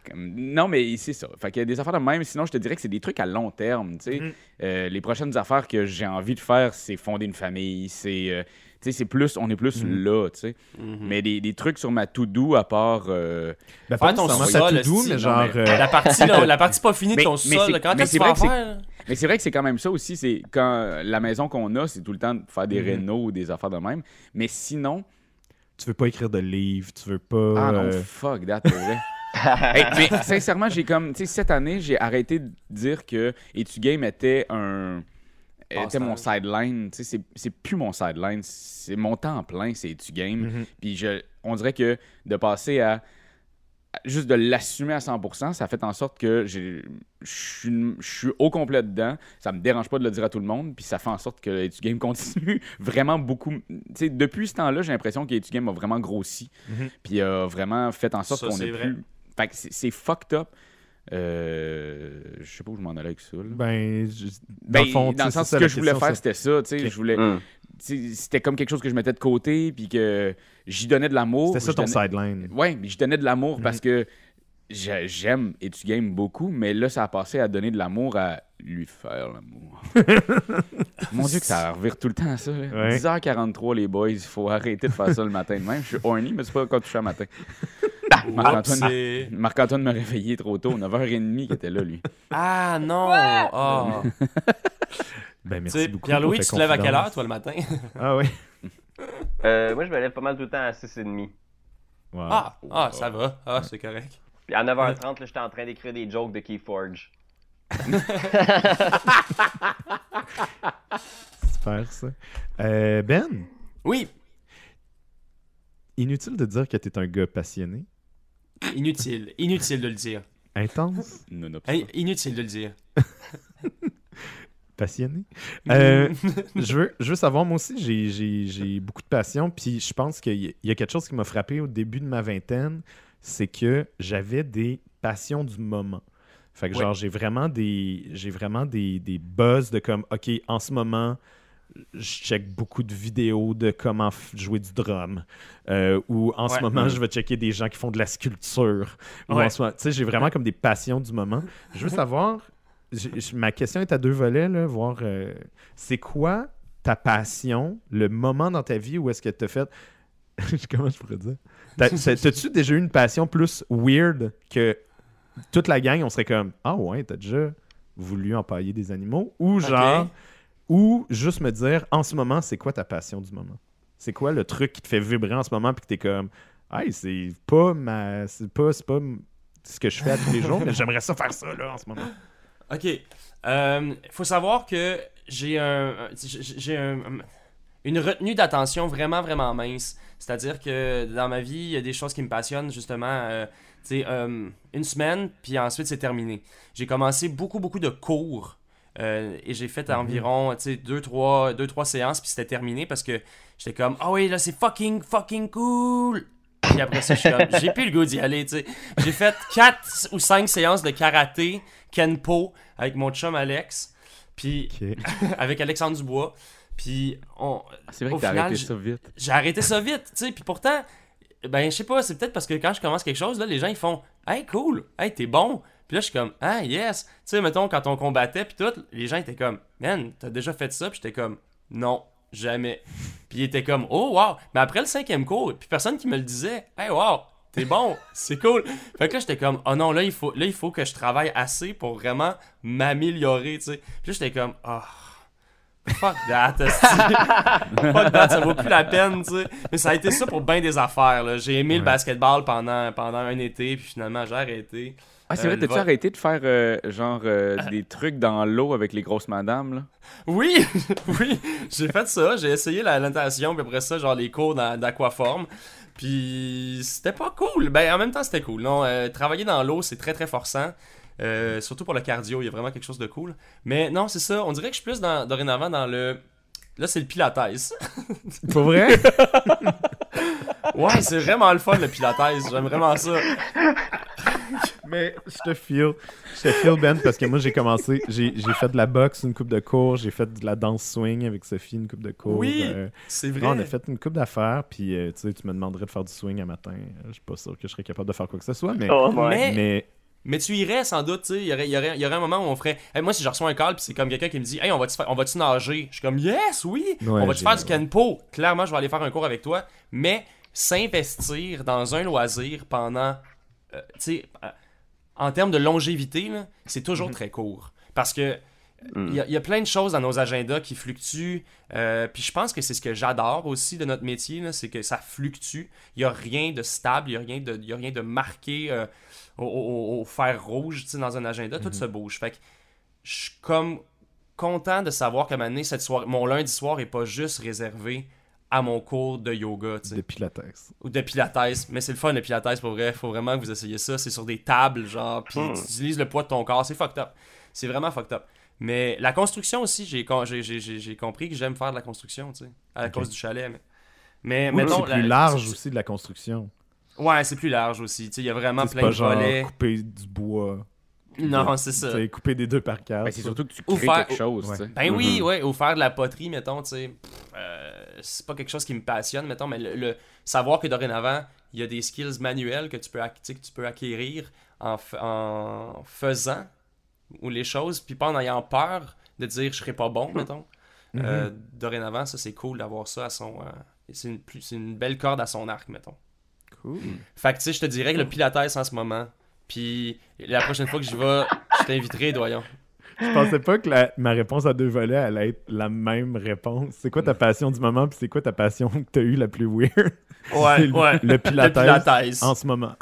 Puis non, mais c'est ça. Fait qu'il y a des affaires de même. Sinon, je te dirais que c'est des trucs à long terme. Tu sais. Les prochaines affaires que j'ai envie de faire, c'est fonder une famille. C'est, tu sais, c'est plus, on est plus là. Tu sais. Mais des trucs sur ma to-do à part. Ben, Faire pas ton nécessairement sol, ta to-do, style, mais non, genre. la partie pas finie de ton sol, là, quand mais est-ce que tu vas en faire? Mais c'est vrai que c'est quand même ça aussi. C'est quand la maison qu'on a, c'est tout le temps de faire des rénos ou des affaires de même. Mais sinon. Tu veux pas écrire de livres, tu veux pas. Ah non, fuck that, pour vrai. Hey, mais sincèrement, j'ai comme. Tu sais, cette année, j'ai arrêté de dire que Etugame était était mon sideline. Tu sais, c'est plus mon sideline. C'est mon temps plein, c'est Etugame. Puis on dirait que de passer à. Juste de l'assumer à 100%, ça fait en sorte que je suis au complet dedans. Ça me dérange pas de le dire à tout le monde. Puis ça fait en sorte que Etugame continue vraiment beaucoup. Tu sais, depuis ce temps-là, j'ai l'impression que Etugame a vraiment grossi. Puis a vraiment fait en sorte qu'on ait plus. Fait que c'est fucked up. Je sais pas où je m'en allais avec ça. Là. Dans le sens que je voulais faire, c'était ça. Tu sais, je voulais. C'était comme quelque chose que je mettais de côté, puis que j'y donnais de l'amour. C'était ça ton sideline. Oui, mais j'y donnais de l'amour parce que j'aime Etugame beaucoup, mais là, ça a passé à donner de l'amour à lui faire l'amour. Mon Dieu, que ça revire tout le temps, ça. Ouais. 10h43, les boys, il faut arrêter de faire ça le matin de même. Je suis horny, mais c'est pas quand touché à matin. Marc-Antoine m'a réveillé trop tôt, 9h30 qu'il était là, lui. Ah non! Oh. Ben, merci beaucoup. Pierre-Louis, tu te lèves à quelle heure, toi, le matin? Ah oui. Moi, je me lève pas mal tout le temps à 6h30. Wow. Ah, ça va. Ah, c'est correct. Puis à 9h30, là, j'étais en train d'écrire des jokes de Keyforge. Super, ça. Ben? Oui. Inutile de dire que t'es un gars passionné. Inutile de le dire. Intense. Inutile de le dire. Passionné. Je veux savoir, moi aussi, j'ai beaucoup de passion, puis je pense qu'il y a quelque chose qui m'a frappé au début de ma vingtaine, c'est que j'avais des passions du moment. Fait que genre, j'ai vraiment des buzz de comme, OK, en ce moment, je check beaucoup de vidéos de comment jouer du drum. Ou en ce moment, je vais checker des gens qui font de la sculpture. Ou en ce moment, tu sais, j'ai vraiment comme des passions du moment. Je veux savoir, ma question est à deux volets, là, voir c'est quoi ta passion, le moment dans ta vie où est-ce que tu as fait... Comment je pourrais dire? T'as-tu déjà eu une passion plus weird que toute la gang, on serait comme « Ah ouais, t'as déjà voulu empailler des animaux? » Ou genre... Ou juste me dire, en ce moment, c'est quoi ta passion du moment? C'est quoi le truc qui te fait vibrer en ce moment puis que t'es comme, hey, c'est pas ce que je fais à tous les jours, mais j'aimerais ça faire ça là en ce moment. OK. Faut savoir que j'ai une retenue d'attention vraiment, vraiment mince. C'est-à-dire que dans ma vie, il y a des choses qui me passionnent, justement, une semaine, puis ensuite, c'est terminé. J'ai commencé beaucoup de cours. Et j'ai fait environ 2-3 séances, puis c'était terminé parce que j'étais comme ah oui, là c'est fucking cool. Puis après ça, je suis comme j'ai plus le goût d'y aller, tu sais. J'ai fait 4 ou 5 séances de karaté, kenpo avec mon chum Alex, puis avec Alexandre Dubois. Puis c'est vrai que t'as arrêté ça vite. J'ai arrêté ça vite, tu sais. Puis pourtant, ben je sais pas, c'est peut-être parce que quand je commence quelque chose, là, les gens ils font hey cool, hey t'es bon. Puis là, je suis comme, ah, yes. Tu sais, mettons, quand on combattait, puis tout, les gens étaient comme, man, t'as déjà fait ça? Puis j'étais comme, non, jamais. Puis ils étaient comme, oh, wow. Mais après le 5e cours, puis personne qui me le disait, hey, wow, t'es bon, c'est cool. Fait que là, j'étais comme, oh non, là, il faut que je travaille assez pour vraiment m'améliorer, tu sais. Puis là, j'étais comme, oh, fuck that, fuck that, ça vaut plus la peine, tu sais. Mais ça a été ça pour bien des affaires, là. J'ai aimé le basketball pendant un été, puis finalement, j'ai arrêté. Ah, c'est vrai, t'as-tu arrêté de faire des trucs dans l'eau avec les grosses madames, là? Oui, j'ai fait ça. J'ai essayé la natation, puis après ça, genre les cours d'aquaforme. Puis c'était pas cool. Ben, en même temps, c'était cool. Non, travailler dans l'eau, c'est très, très forçant. Surtout pour le cardio, il y a vraiment quelque chose de cool. Mais non, c'est ça. On dirait que je suis plus dorénavant dans le... Là, c'est le pilates. Pour vrai? Ouais, c'est vraiment le fun, le pilates. J'aime vraiment ça. Mais je te feel, Ben, parce que moi, j'ai commencé, j'ai fait de la boxe, une coupe de cours, j'ai fait de la danse swing avec Sophie, une coupe de cours. Oui, c'est vrai. On a fait une coupe d'affaires, puis tu sais, tu me demanderais de faire du swing un matin. Je suis pas sûr que je serais capable de faire quoi que ce soit, mais... Oh, ouais. Mais tu irais sans doute, tu sais. Il y aurait un moment où on ferait. Hey, moi, si je reçois un call, puis c'est comme quelqu'un qui me dit, hey, on va-tu nager? Je suis comme, yes, oui! Ouais, On va-tu faire du j'irais, Kenpo? Clairement, je vais aller faire un cours avec toi. Mais s'investir dans un loisir pendant. Tu sais, en termes de longévité, là, c'est toujours très court. Parce que. Il y a plein de choses dans nos agendas qui fluctuent. Puis je pense que c'est ce que j'adore aussi de notre métier, là, c'est que ça fluctue. Il n'y a rien de stable, il n'y a rien de marqué au fer rouge dans un agenda. Tout se bouge. Fait que je suis comme content de savoir qu'à un moment donné, mon lundi soir n'est pas juste réservé à mon cours de yoga. De pilates. Ou de pilates. Mais c'est le fun, le pilates, pour vrai. Faut vraiment que vous essayiez ça. C'est sur des tables, genre, puis tu utilises le poids de ton corps. C'est fucked up. C'est vraiment fucked up. Mais la construction aussi, j'ai compris que j'aime faire de la construction, tu sais, à cause du chalet. Mais Oui, mettons, c'est plus large aussi de la construction. Ouais, c'est plus large aussi. Tu sais, il y a vraiment C'est plein pas de genre volets. couper du bois. Non, c'est ça. Couper des 2 par 4. Ben, c'est surtout que tu Ou crées faire- quelque chose, Ouais. tu sais. Ben oui, ouais, ou faire de la poterie, mettons, tu sais. C'est pas quelque chose qui me passionne, mettons, mais le savoir que dorénavant, il y a des skills manuels que tu peux acquérir en faisant ou les choses, puis pas en ayant peur de dire je serai pas bon, mettons. Dorénavant, ça c'est cool d'avoir ça à son. C'est une belle corde à son arc, mettons. Cool. Fait que tu sais, je te dirais que le pilates en ce moment, puis la prochaine fois que j'y vais, je t'inviterai, doyon. Je pensais pas que ma réponse à 2 volets allait être la même réponse. C'est quoi ta passion du moment, puis c'est quoi ta passion que t'as eue la plus weird? Ouais, C'est ouais. Le pilates, Le pilates. en ce moment.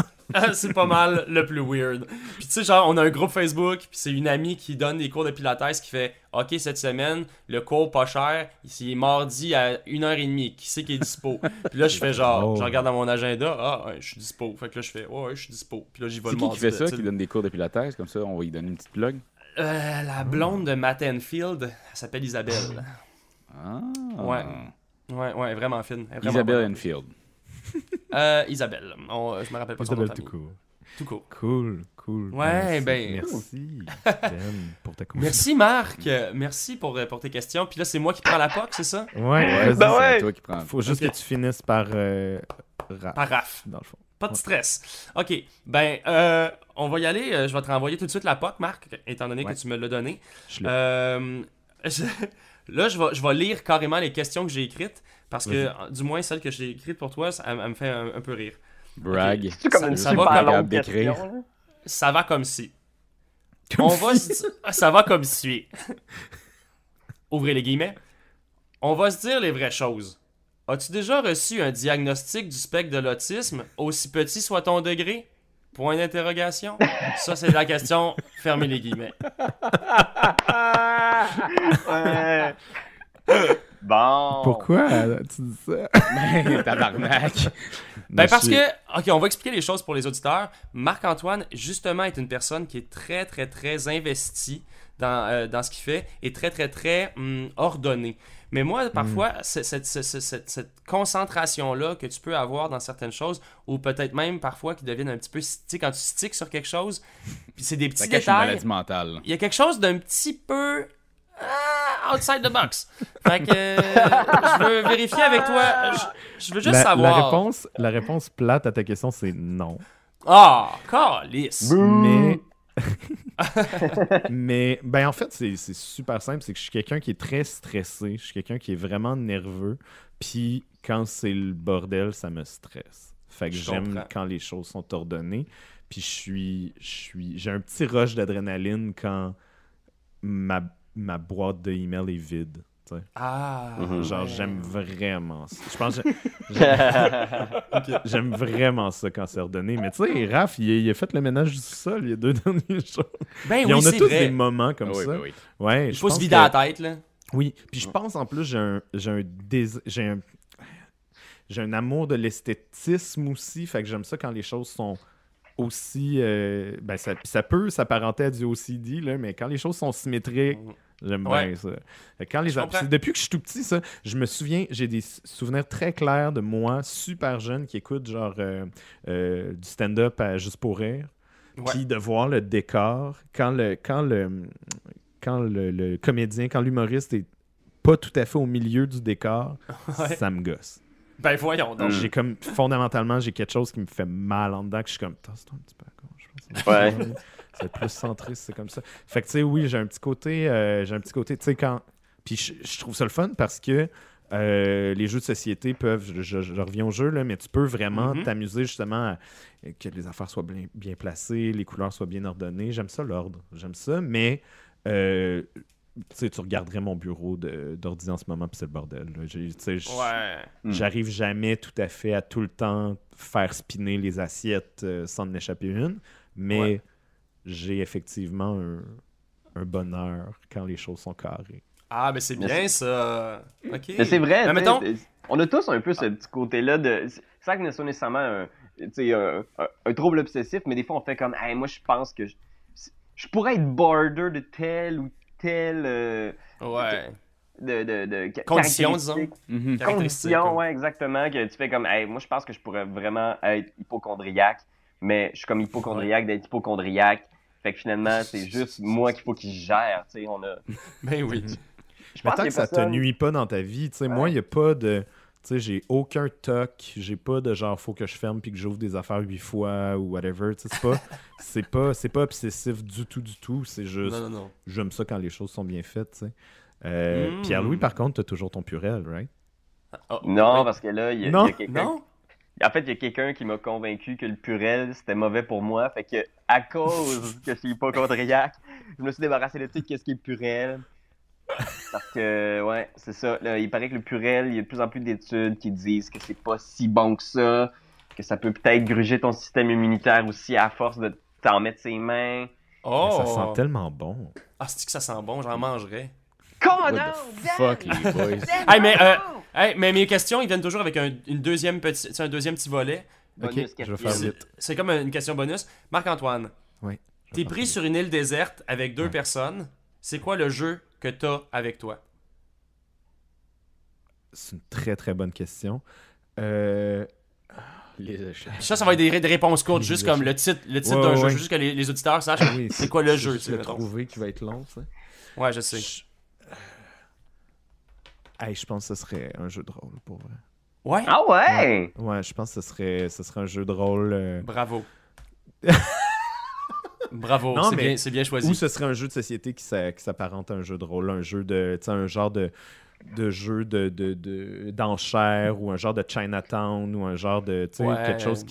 C'est pas mal le plus weird. Puis tu sais, genre, on a un groupe Facebook, puis c'est une amie qui donne des cours de pilates qui fait « Ok, cette semaine, le cours pas cher, c'est mardi à 1h30. Qui c'est qui est dispo? » Puis là, je fais genre, je regarde dans mon agenda, « Ah, ouais, je suis dispo. » Fait que là, je fais « Ouais, je suis dispo. » Puis là, j'y vais C'est le qui mardi. fait ça, tu sais. qui donne des cours de pilates? Comme ça, on va y donner une petite plug. La blonde de Matt Enfield, elle s'appelle Isabelle. Ah. Ouais. Ouais, elle est vraiment fine. Elle est vraiment Isabelle bonne. Enfield. Isabelle. Je me rappelle pas son nom Isabelle de tout famille. court. Tout court. Cool. Ouais, Merci, Ben, pour ta confiance. Merci Marc, merci pour tes questions. Puis là, c'est moi qui prends la POC, c'est ça? Ouais, vas-y. Ben ouais. C'est toi qui prends. Faut juste Ok. que tu finisses par Raph, Par RAF. dans le fond. Pas de stress. Ok, ben, on va y aller. Je vais te renvoyer tout de suite la POC, Marc, étant donné Ouais. que tu me l'as donné. Je l'ai. Là, je vais lire carrément les questions que j'ai écrites, parce que, du moins, celles que j'ai écrites pour toi, elle me fait un peu rire. Brag. C'est comme une Ça va super capable longue d'écrire. question. Là. Ça va comme si. Ça va comme si. Ouvrez les guillemets. On va se dire les vraies choses. As-tu déjà reçu un diagnostic du spectre de l'autisme, aussi petit soit ton degré? Point d'interrogation. Ça, c'est la question. Fermez les guillemets. Ouais. Bon. Pourquoi tu dis ça? Ben, tabarnak. Ben parce que, ok, on va expliquer les choses pour les auditeurs. Marc-Antoine, justement, est une personne qui est très, très, très investie dans ce qu'il fait et très, très, très ordonnée. Mais moi, parfois, cette concentration-là que tu peux avoir dans certaines choses, ou peut-être même parfois qui deviennent un petit peu, tu sais, quand tu sticks sur quelque chose, puis c'est des petits Ça cache une détails, maladie mentale. il y a quelque chose d'un petit peu outside the box. Fait que je veux vérifier avec toi. Je veux juste savoir. La réponse plate à ta question, c'est non. Ah, calice. Mais ben en fait, c'est super simple. C'est que je suis quelqu'un qui est très stressé. Je suis quelqu'un qui est vraiment nerveux. Puis quand c'est le bordel, ça me stresse. Fait que Je j'aime comprends. quand les choses sont ordonnées. Puis j'ai un petit rush d'adrénaline quand ma boîte de email est vide. Tu sais. Ah. Genre, ouais. j'aime vraiment ça. Je pense que j'aime vraiment ça quand c'est ordonné. Mais tu sais, Raph, il a fait le ménage du sol il y a 2 derniers jours. Ben Et oui, on a c'est tous vrai. des moments comme Oui, ça. ben oui. Ouais, Il je faut se pense vider que- la tête, là. Oui, puis je pense en plus, j'ai un amour de l'esthétisme aussi. Fait que j'aime ça quand les choses sont aussi. Ben ça peut s'apparenter à du OCD, là, mais quand les choses sont symétriques, j'aime Ouais. bien ça. Fait que quand les Je comprends. puis depuis que je suis tout petit, ça, je me souviens, j'ai des souvenirs très clairs de moi, super jeune, qui écoute genre du stand-up à Juste pour rire. Ouais. Puis de voir le décor, quand le comédien, quand l'humoriste est pas tout à fait au milieu du décor, Ouais. ça me gosse. Ben voyons donc. J'ai comme, fondamentalement, j'ai quelque chose qui me fait mal en dedans, que je suis comme, tasse-toi un petit peu à gauche. Ouais. Ça va être plus centriste, c'est comme ça. Fait que, tu sais, oui, j'ai un petit côté, tu sais, quand... Puis je trouve ça le fun parce que les jeux de société peuvent, je reviens au jeu, là, mais tu peux vraiment t'amuser justement à que les affaires soient bien placées, les couleurs soient bien ordonnées. J'aime ça, l'ordre. J'aime ça, mais... tu sais, tu regarderais mon bureau d'ordi en ce moment, puis c'est le bordel. Là. Ouais. J'arrive jamais tout à fait à tout le temps faire spinner les assiettes sans en échapper une, mais j'ai effectivement un bonheur quand les choses sont carrées. Ah, ben c'est bien ça. Ok. Mais c'est vrai, Mais tu sais, mettons. on a tous un peu ce petit côté-là de... C'est ça que c'est nécessairement un trouble obsessif, mais des fois on fait comme, hey, moi je pense que je pourrais être border de tel ou tel Ouais. de Conditions, disons. caractéristiques. Caractéristiques, Conditions, comme- ouais, exactement, que tu fais comme, hey, moi je pense que je pourrais vraiment être hypochondriaque, mais je suis comme hypochondriaque d'être hypochondriaque. Fait que finalement, c'est juste moi qu'il faut qu'il gère, tu sais, on a... Ben oui. Je Mais pense tant qu'il que y a ça te personne- nuit pas dans ta vie, tu sais, moi, il n'y a pas de... Tu sais, j'ai aucun toc, j'ai pas de genre, faut que je ferme puis que j'ouvre des affaires 8 fois ou whatever, tu sais, c'est pas obsessif du tout, c'est juste... Non, non, non. J'aime ça quand les choses sont bien faites, tu sais. Pierre-Louis, par contre, t'as toujours ton purel, right? Oh, Non, oui. parce que là, il y Non. a quelqu'un... Non? En fait, il y a quelqu'un qui m'a convaincu que le purel, c'était mauvais pour moi. Fait que, à cause que je suis hypochondriaque, je me suis débarrassé de tout ce qui est purel. Parce que, ouais, c'est ça. Là, il paraît que le purel, il y a de plus en plus d'études qui disent que c'est pas si bon que ça peut peut-être gruger ton système immunitaire aussi à force de t'en mettre ses mains. Oh! Mais ça sent tellement bon. Ah, c'est que ça sent bon, j'en mangerais. Comment What the fuck, les boys? Hey, mais mes questions, ils viennent toujours avec un deuxième petit volet. Ok, Bonus je vais quatrième. faire vite. C'est comme une question bonus. Marc-Antoine, Oui. t'es pris sur une île déserte avec deux personnes. C'est quoi le jeu que t'as avec toi? C'est une très, très bonne question. Les échecs. Ça va être des réponses courtes, Les juste échecs. comme le titre Ouais, d'un jeu, ouais. juste que les auditeurs sachent Oui, c'est quoi le jeu. juste tu sais, le mettons. trouver qui va être long, ça. Ouais, je sais. Hey, je pense que ce serait un jeu de rôle, pour vrai. Ouais? Ah ouais! Ouais, je pense que ce serait un jeu de rôle... Bravo. Bravo, Non, mais- c'est bien choisi. Ou ce serait un jeu de société qui s'apparente à un jeu de rôle, un jeu de... Tu sais, un genre de jeu d'enchères ou un genre de Chinatown ou un genre de... Tu sais, Ouais. quelque chose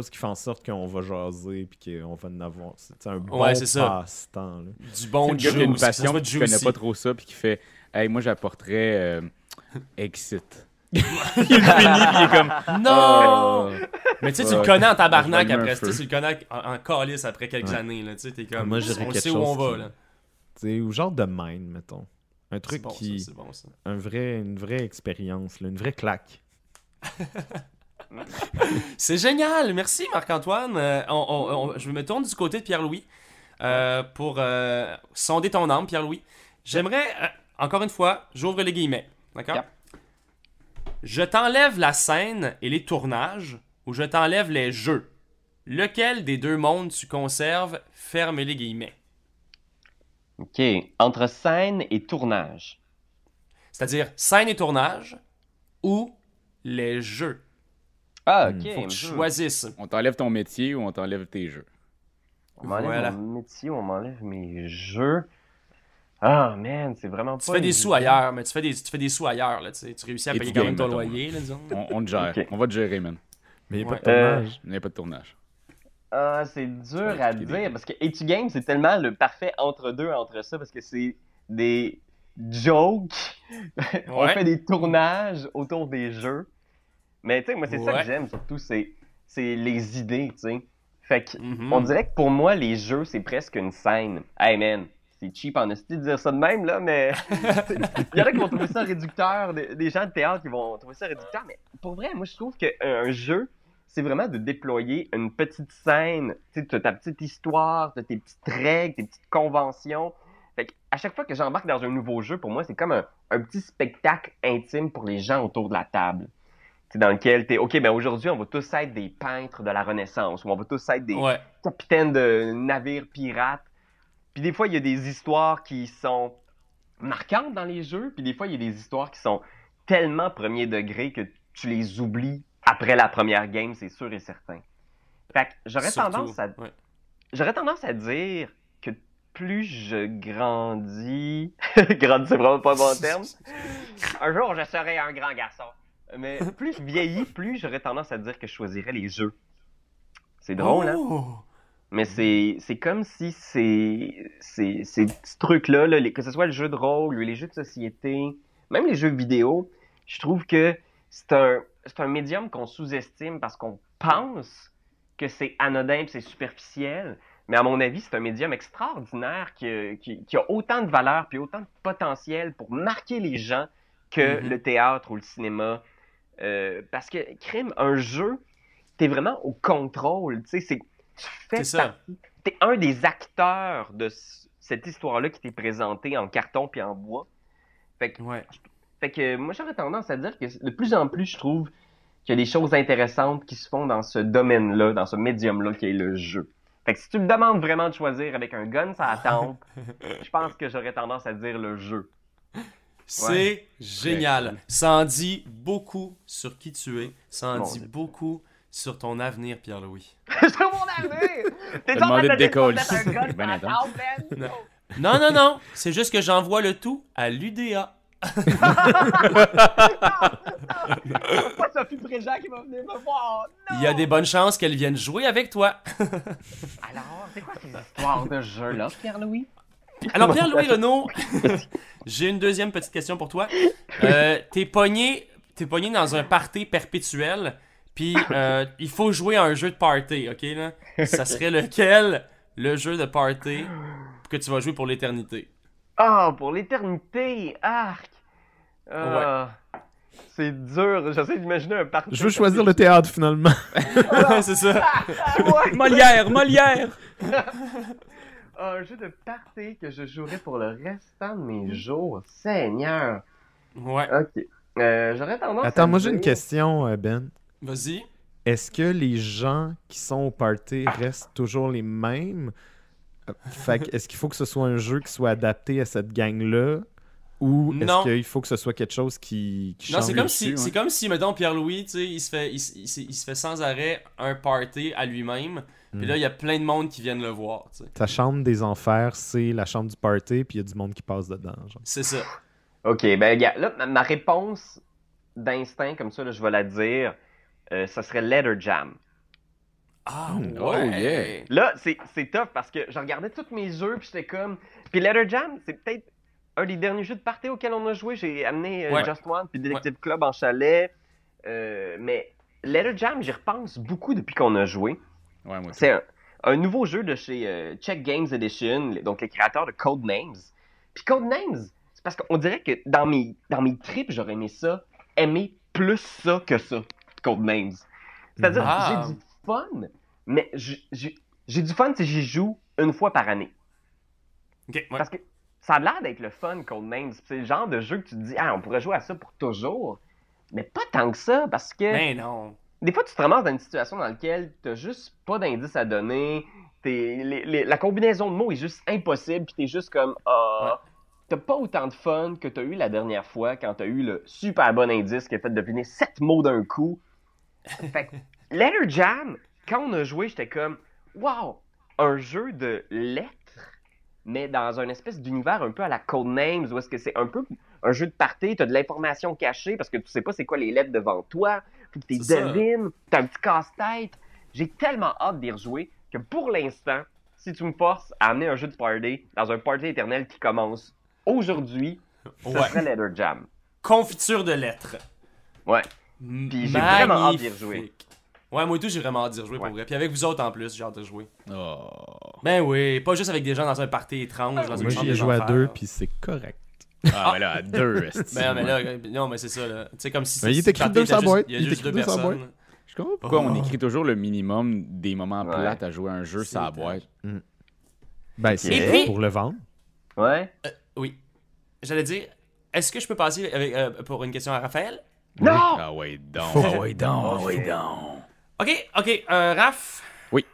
qui fait en sorte qu'on va jaser puis qu'on va en avoir. C'est un bon Ouais, c'est ça. passe-temps, là. Du bon C'est le gars qui a une juice, que ça passion soit qui connaît juicy. pas trop ça puis qui fait hey, moi j'apporterais Exit. Il finit puis il est comme... Non! Oh. Mais tu sais, tu le Ouais. connais en tabarnak Je vais allumer après. un Tu sais, feu. tu le connais en calice après quelques Ouais. années. Là. Tu sais, t'es comme. Moi, je dirais on quelque sait où on chose va. qui- Là. Tu sais, ou genre de Mind, mettons. Un C'est truc bon, qui... ça, c'est bon, ça. une vraie expérience, là, une vraie claque. C'est génial! Merci, Marc-Antoine. Je me tourne du côté de Pierre-Louis pour sonder ton âme, Pierre-Louis. J'aimerais, encore une fois, j'ouvre les guillemets. D'accord? Yep. Je t'enlève la scène et les tournages ou je t'enlève les jeux. Lequel des deux mondes tu conserves? Ferme les guillemets. OK. Entre scène et tournage. C'est-à-dire scène et tournage ou les jeux. Ah, OK. Faut que tu choisisses. On t'enlève ton métier ou on t'enlève tes jeux? On m'enlève Voilà. mon métier, on m'enlève mes jeux. Ah, man, c'est vraiment pas... Tu fais des sous évident. ailleurs, mais tu fais des sous ailleurs. Là, tu sais. Tu réussis à Et payer tu quand même ton gagnes, mettons. loyer. Là, disons. On te gère. Ok. On va te gérer, man. Mais il n'y a Ouais. pas de tournage. Il n'y a pas de tournage. Ah, c'est dur vas à expliquer dire parce que Etu Games, c'est tellement le parfait entre-deux entre ça parce que c'est des jokes. On Ouais. fait des tournages autour des jeux. Mais tu sais, moi, c'est ça Ouais. que j'aime surtout, c'est les idées, tu sais. Fait que, Mhm. on dirait que pour moi, les jeux, c'est presque une scène. Hey man, c'est cheap en esti de dire ça de même, là, mais il y en a qui vont trouver ça réducteur, des gens de théâtre qui vont trouver ça réducteur, mais pour vrai, moi, je trouve qu'un jeu, c'est vraiment de déployer une petite scène, tu sais, t'as ta petite histoire, t'as tes petites règles, tes petites conventions. Fait à chaque fois que j'embarque dans un nouveau jeu, pour moi, c'est comme un petit spectacle intime pour les gens autour de la table. dans lequel t'es, OK, ben aujourd'hui, on va tous être des peintres de la Renaissance, ou on va tous être des Ouais. capitaines de navires pirates. Puis des fois, il y a des histoires qui sont marquantes dans les jeux, puis des fois, il y a des histoires qui sont tellement premier degré que tu les oublies après la première game, c'est sûr et certain. Fait que Surtout, ouais. j'aurais tendance à dire que plus je grandis, grandis c'est vraiment pas un bon terme, un jour je serai un grand garçon, mais plus je vieillis, plus j'aurais tendance à dire que je choisirais les jeux. C'est drôle, hein? Oh! Mais c'est comme si ces petits trucs-là, là, que ce soit le jeu de rôle, les jeux de société, même les jeux vidéo, je trouve que c'est un médium qu'on sous-estime parce qu'on pense que c'est anodin et c'est superficiel. Mais à mon avis, c'est un médium extraordinaire qui a autant de valeur puis autant de potentiel pour marquer les gens que le théâtre ou le cinéma. Parce que, crime, un jeu, t'es vraiment au contrôle. Tu sais, tu fais partie. T'es un des acteurs de cette histoire-là qui t'est présentée en carton puis en bois. Fait que moi, j'aurais tendance à dire que de plus en plus, je trouve qu'il y a des choses intéressantes qui se font dans ce domaine-là, dans ce médium-là qui est le jeu. Fait que si tu me demandes vraiment de choisir avec un gun sur la tempe, je pense que j'aurais tendance à dire le jeu. C'est génial. Ça en dit beaucoup sur qui tu es. Ça en dit beaucoup sur ton avenir, Pierre-Louis. Sur mon avenir! T'es en demandé train de décoller. mettre un gun sur Ben la attends. tempe, Ben? Non. C'est juste que j'envoie le tout à l'UDA. C'est pas Sophie Préjean qui va venir me voir. Non! Il y a des bonnes chances qu'elle vienne jouer avec toi. Alors, c'est quoi ces histoires de jeu-là, Pierre-Louis? Alors, Pierre-Louis Renaud, j'ai une deuxième petite question pour toi. T'es pogné dans un party perpétuel, puis il faut jouer à un jeu de party, ok là? Ça serait lequel, le jeu de party que tu vas jouer pour l'éternité? Ah, pour l'éternité! Arc! C'est dur, j'essaie d'imaginer un party. Je veux choisir le théâtre finalement. Ouais, c'est ça. Ouais. Molière! Un jeu de party que je jouerais pour le restant de mes jours. Seigneur! Ouais. Ok. J'aurais tendance Attends, à moi j'ai dire- une question, Ben. Vas-y. Est-ce que les gens qui sont au party restent toujours les mêmes? Fait que, est-ce qu'il faut que ce soit un jeu qui soit adapté à cette gang-là? Ou Non. est-ce qu'il faut que ce soit quelque chose qui Non, change? c'est comme si, mettons, Pierre-Louis, tu sais, il se fait sans arrêt un party à lui-même. Puis là, il y a plein de monde qui viennent le voir, tu sais. Ta chambre des enfers, c'est la chambre du party, puis il y a du monde qui passe dedans. Genre. C'est ça. Ok, ben gars, là, ma réponse d'instinct, comme ça, là, je vais la dire, ça serait Letter Jam. Ah, Oh, yeah. Là, c'est tough parce que je regardais tous mes jeux, puis j'étais comme... Puis Letter Jam, c'est peut-être un des derniers jeux de party auxquels on a joué. J'ai amené Ouais. Just One, puis Detective Club en chalet. Mais Letter Jam, j'y repense beaucoup depuis qu'on a joué. Ouais, moi aussi. C'est un nouveau jeu de chez Check Games Edition, donc les créateurs de Codenames. Puis Codenames, c'est parce qu'on dirait que dans mes trips, j'aurais aimé ça, aimer plus ça que ça, Codenames. C'est-à-dire Ah. j'ai du fun, mais j'ai du fun si j'y joue une fois par année. Ok, ouais. Parce que ça a l'air d'être le fun, Codenames. C'est le genre de jeu que tu te dis, ah, on pourrait jouer à ça pour toujours. Mais pas tant que ça, parce que... Ben non. Des fois, tu te ramasses dans une situation dans laquelle t'as juste pas d'indices à donner, la combinaison de mots est juste impossible, puis t'es juste comme, t'as pas autant de fun que t'as eu la dernière fois quand t'as eu le super bon indice qui a fait deviner 7 mots d'un coup. Fait que, Letter Jam, quand on a joué, j'étais comme, wow, un jeu de lettres, mais dans un espèce d'univers un peu à la Codenames, où est-ce que c'est un peu un jeu de party, t'as de l'information cachée parce que tu sais pas c'est quoi les lettres devant toi, puis que t'es C'est ça. devines, t'as un petit casse-tête. J'ai tellement hâte d'y rejouer que pour l'instant, si tu me forces à amener un jeu de party dans un party éternel qui commence aujourd'hui, ce Ouais. serait Letter Jam. Confiture de lettres. Ouais. Puis j'ai vraiment hâte d'y Magnifique. rejouer. Ouais, moi et tout, j'ai vraiment hâte d'y rejouer Ouais. pour vrai. Puis avec vous autres en plus, j'ai hâte de jouer. Oh. Ben oui, pas juste avec des gens dans un party étrange, dans une Moi, chambre j'y ai des joué à enfers, 2, là. puis c'est correct. Ah, mais là, à deux, esti. Ben mais là, non, mais c'est ça, là. Tu sais, comme si Mais il est si écrit party deux était sur la juste- boîte. Il y a Il est juste deux écrit deux sur la personnes. Je comprends pourquoi Oh. on écrit toujours le minimum des moments Ouais. plates à jouer à un jeu sur la C'est boîte. Ben, c'est Et puis- pour le vendre. Ouais. Oui. J'allais dire, est-ce que je peux passer avec, pour une question à Raphaël? Non! Ah ouais, donc. Ah ouais, donc. Ah ouais, donc. Ok, Raph. Oui.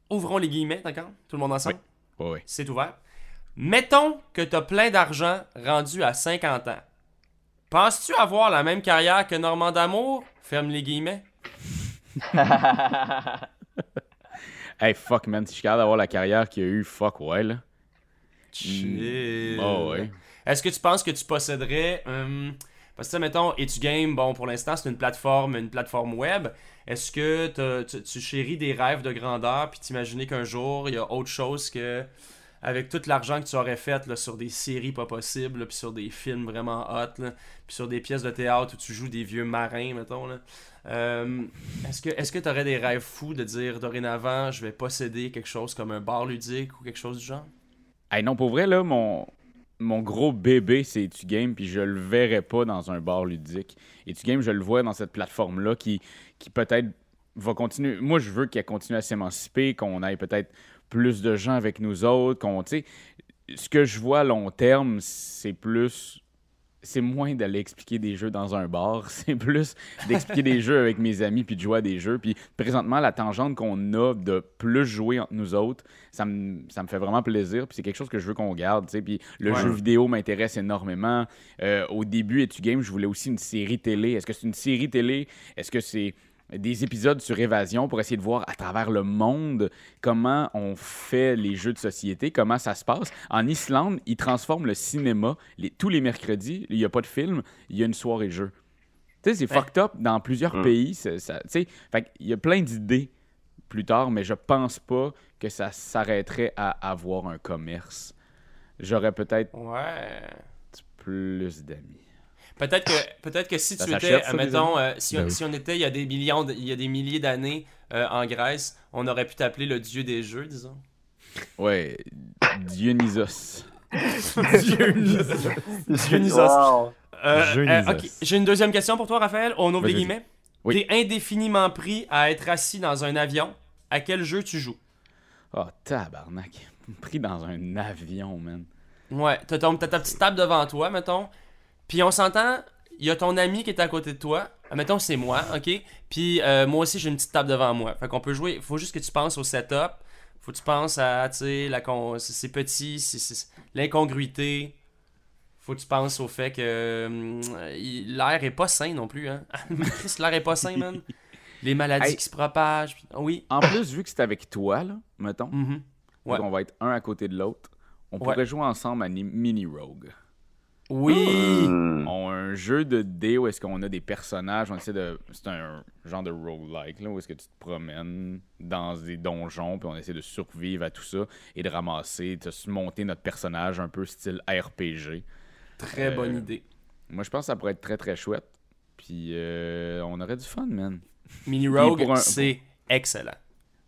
Ouvrons les guillemets, d'accord? Tout le monde ensemble? Ouais, ouais. C'est ouvert. Mettons que t'as plein d'argent rendu à 50 ans. Penses-tu avoir la même carrière que Normand d'Amour? Ferme les guillemets. Hey, fuck, man, si je suis capable d'avoir la carrière qu'il y a eu, fuck, ouais, là. Chill. Oh, ouais. Est-ce que tu penses que tu posséderais... parce que, mettons, Et tu Game, bon, pour l'instant, c'est une plateforme web. Est-ce que tu chéris des rêves de grandeur, puis t'imaginer qu'un jour, il y a autre chose que... Avec tout l'argent que tu aurais fait là, sur des séries pas possibles, là, puis sur des films vraiment hot, là, puis sur des pièces de théâtre où tu joues des vieux marins, mettons. Là. Est-ce que tu aurais des rêves fous de dire dorénavant, je vais posséder quelque chose comme un bar ludique ou quelque chose du genre? Hey, non, pour vrai, là, mon gros bébé, c'est Tu Game, puis je le verrais pas dans un bar ludique. Et Tu Game, je le vois dans cette plateforme-là qui peut-être va continuer. Moi, je veux qu'elle continue à s'émanciper, qu'on ait peut-être plus de gens avec nous autres, qu'on, tu sais, ce que je vois à long terme, c'est moins d'aller expliquer des jeux dans un bar, c'est plus d'expliquer des jeux avec mes amis puis de jouer à des jeux. Puis présentement, la tangente qu'on a de plus jouer entre nous autres, ça me fait vraiment plaisir. Puis c'est quelque chose que je veux qu'on garde, tu sais. Puis le jeu vidéo m'intéresse énormément. Au début, Et Tu Game, je voulais aussi une série télé. Est-ce que c'est une série télé? Est-ce que c'est des épisodes sur évasion pour essayer de voir à travers le monde comment on fait les jeux de société, comment ça se passe. En Islande, ils transforment le cinéma. Tous les mercredis, il n'y a pas de film, il y a une soirée jeu. Tu sais, c'est fucked up dans plusieurs pays. Tu sais, il y a plein d'idées plus tard, mais je pense pas que ça s'arrêterait à avoir un commerce. J'aurais peut-être plus d'amis. Peut-être que si Ça tu étais, s'achète, ça, mettons, les si Ben oui. on était il y a des milliers d'années en Grèce, on aurait pu t'appeler le dieu des jeux, disons. Ouais, Dionysos. Dionysos. Wow. Dionysos. Ok, j'ai une deuxième question pour toi, Raphaël. On ouvre les Vas-y. guillemets. Oui. T'es indéfiniment pris à être assis dans un avion. À quel jeu tu joues? Oh, tabarnak. Pris dans un avion, man. Ouais, t'as ta petite table devant toi, mettons. Puis on s'entend, il y a ton ami qui est à côté de toi. Mettons, c'est moi, ok? Puis moi aussi, j'ai une petite table devant moi. Fait qu'on peut jouer. Faut juste que tu penses au setup. Faut que tu penses à, tu sais, c'est petit, c'est l'incongruité. Faut que tu penses au fait que l'air est pas sain non plus, hein? Chris, l'air est pas sain, man. Les maladies Hey. qui se propagent. Oui. En plus, vu que c'est avec toi, là, mettons, Mhm. Ouais. on va être un à côté de l'autre, on pourrait jouer ensemble à Mini Rogue. Oui. On a un jeu de dés où est-ce qu'on a des personnages, c'est un genre de roguelike, là, où est-ce que tu te promènes dans des donjons, puis on essaie de survivre à tout ça et de ramasser, de se monter notre personnage un peu style RPG. Très bonne idée. Moi, je pense que ça pourrait être très, très chouette. Puis, on aurait du fun, man. Mini Rogue, pour un- c'est excellent.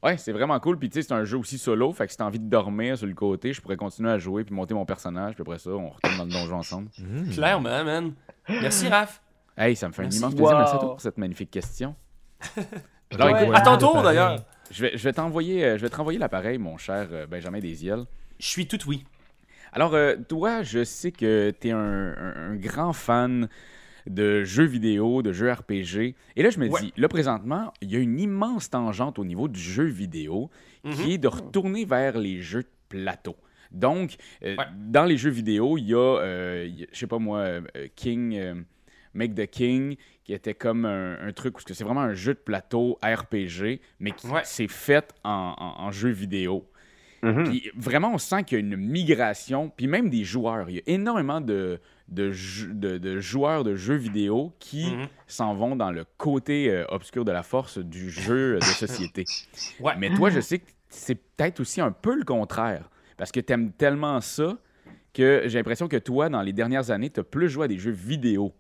Ouais, c'est vraiment cool. Puis, tu sais, c'est un jeu aussi solo. Fait que si t'as envie de dormir sur le côté, je pourrais continuer à jouer puis monter mon personnage. Puis après ça, on retourne dans le donjon ensemble. Clairement, man. Merci, Raph. Hey, ça me fait un Merci. immense plaisir. Wow. Merci à toi pour cette magnifique question. Alors, Ouais. écoute, À ton tour, d'ailleurs. je vais te renvoyer l'appareil, mon cher Benjamin Desiel. Je suis tout oui. Alors, toi, je sais que t'es un grand fan de jeux vidéo, de jeux RPG. Et là, je me dis, là, présentement, il y a une immense tangente au niveau du jeu vidéo qui est de retourner vers les jeux de plateau. Donc, dans les jeux vidéo, il y a, je sais pas moi, Make the King, qui était comme un truc où c'est vraiment un jeu de plateau RPG, mais qui c'est fait en jeu vidéo. Puis vraiment, on sent qu'il y a une migration, puis même des joueurs. Il y a énormément de joueurs de jeux vidéo qui s'en vont dans le côté obscur de la force du jeu de société. Ouais. Mais toi, je sais que c'est peut-être aussi un peu le contraire, parce que t'aimes tellement ça que j'ai l'impression que toi, dans les dernières années, t'as plus joué à des jeux vidéo.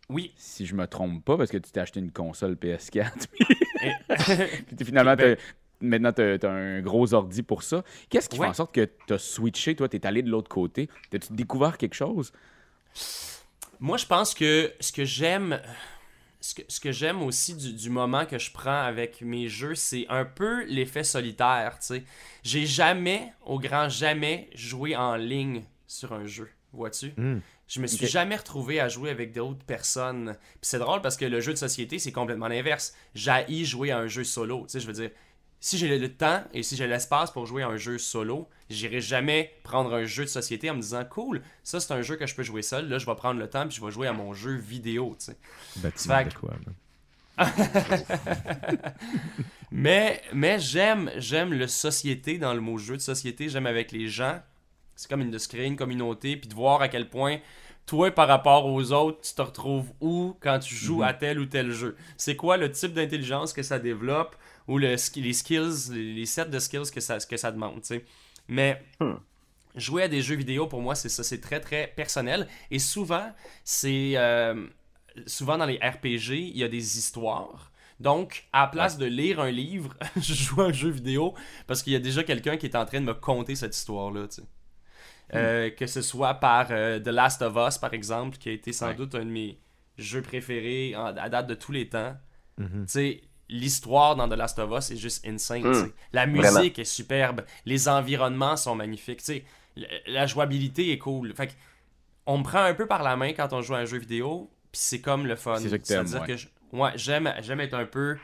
Oui. Si je me trompe pas, parce que tu t'es acheté une console PS4. Puis finalement, maintenant, tu as un gros ordi pour ça. Qu'est-ce qui fait en sorte que tu as switché? Toi, tu es allé de l'autre côté. As-tu découvert quelque chose? Moi, je pense que ce que j'aime aussi du moment que je prends avec mes jeux, c'est un peu l'effet solitaire, tu sais. J'ai jamais, au grand jamais, joué en ligne sur un jeu, vois-tu? Je me suis jamais retrouvé à jouer avec d'autres personnes. Puis c'est drôle parce que le jeu de société, c'est complètement l'inverse. J'haïs jouer à un jeu solo. Tu sais, je veux dire, si j'ai le temps et si j'ai l'espace pour jouer à un jeu solo, j'irai jamais prendre un jeu de société en me disant cool, ça c'est un jeu que je peux jouer seul. Là, je vais prendre le temps puis je vais jouer à mon jeu vidéo. Tu sais. Bâtiment de quoi, là? mais j'aime le société dans le mot jeu de société. J'aime avec les gens. C'est comme de se créer une communauté puis de voir à quel point toi, par rapport aux autres, tu te retrouves où quand tu joues à tel ou tel jeu. C'est quoi le type d'intelligence que ça développe ou les skills, les sets de skills que ça demande, tu sais. Mais jouer à des jeux vidéo, pour moi, c'est ça. C'est très, très personnel. Et souvent, souvent dans les RPG, il y a des histoires. Donc, à la place de lire un livre, je joue à un jeu vidéo parce qu'il y a déjà quelqu'un qui est en train de me conter cette histoire-là, tu sais. Que ce soit par The Last of Us, par exemple, qui a été sans doute un de mes jeux préférés à date de tous les temps. Tu sais, l'histoire dans The Last of Us est juste insane. T'sais. La musique est superbe. Les environnements sont magnifiques. T'sais. La jouabilité est cool. Fait que, on me prend un peu par la main quand on joue à un jeu vidéo, puis c'est comme le fun. C'est ça que t'aimes, C'est-à-dire que j'aime être un peu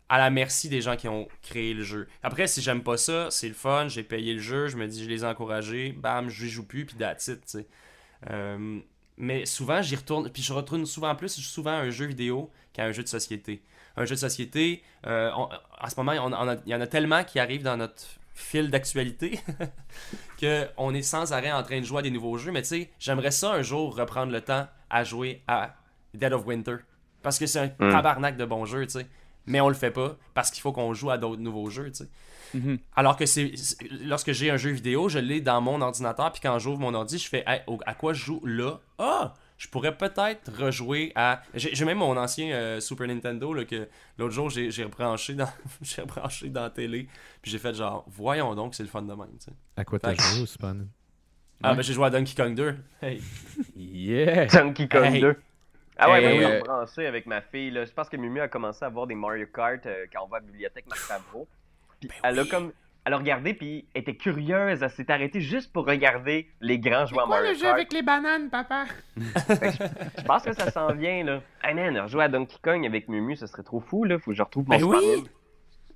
à la merci des gens qui ont créé le jeu. Après, si j'aime pas ça, c'est le fun, j'ai payé le jeu, je me dis je les ai encouragés, bam, je joue plus, puis that's it, tu sais. Mais souvent, j'y retourne, puis je retourne souvent à un jeu vidéo qu'à un jeu de société. Un jeu de société, à ce moment, il y en a tellement qui arrivent dans notre fil d'actualité qu'on est sans arrêt en train de jouer à des nouveaux jeux, mais tu sais, j'aimerais ça un jour reprendre le temps à jouer à Dead of Winter. Parce que c'est un tabarnak de bons jeux, tu sais. Mais on le fait pas parce qu'il faut qu'on joue à d'autres nouveaux jeux, tu sais. Alors que lorsque j'ai un jeu vidéo, je l'ai dans mon ordinateur, puis quand j'ouvre mon ordi, je fais hey, à quoi je joue là? Ah! Je pourrais peut-être rejouer à... J'ai même mon ancien Super Nintendo là, que l'autre jour j'ai rebranché dans la télé, puis j'ai fait genre, voyons donc, c'est le fun de même, tu sais. À quoi t'as joué au Super Nintendo? Ben j'ai joué à Donkey Kong 2. Hey. Yeah! Donkey Kong 2. Ah ouais, Hey, moi, je branché avec ma fille. Là. Je pense que Mumu a commencé à voir des Mario Kart quand on va à la bibliothèque Marc Favreau. Puis elle a regardé, puis elle était curieuse. Elle s'est arrêtée juste pour regarder les grands joueurs Mario Kart. C'est quoi le jeu avec les bananes, papa? Je pense que ça s'en vient, là. Hey man, rejouer à Donkey Kong avec Mumu, ça serait trop fou, là. Faut que je retrouve mon Super Nintendo.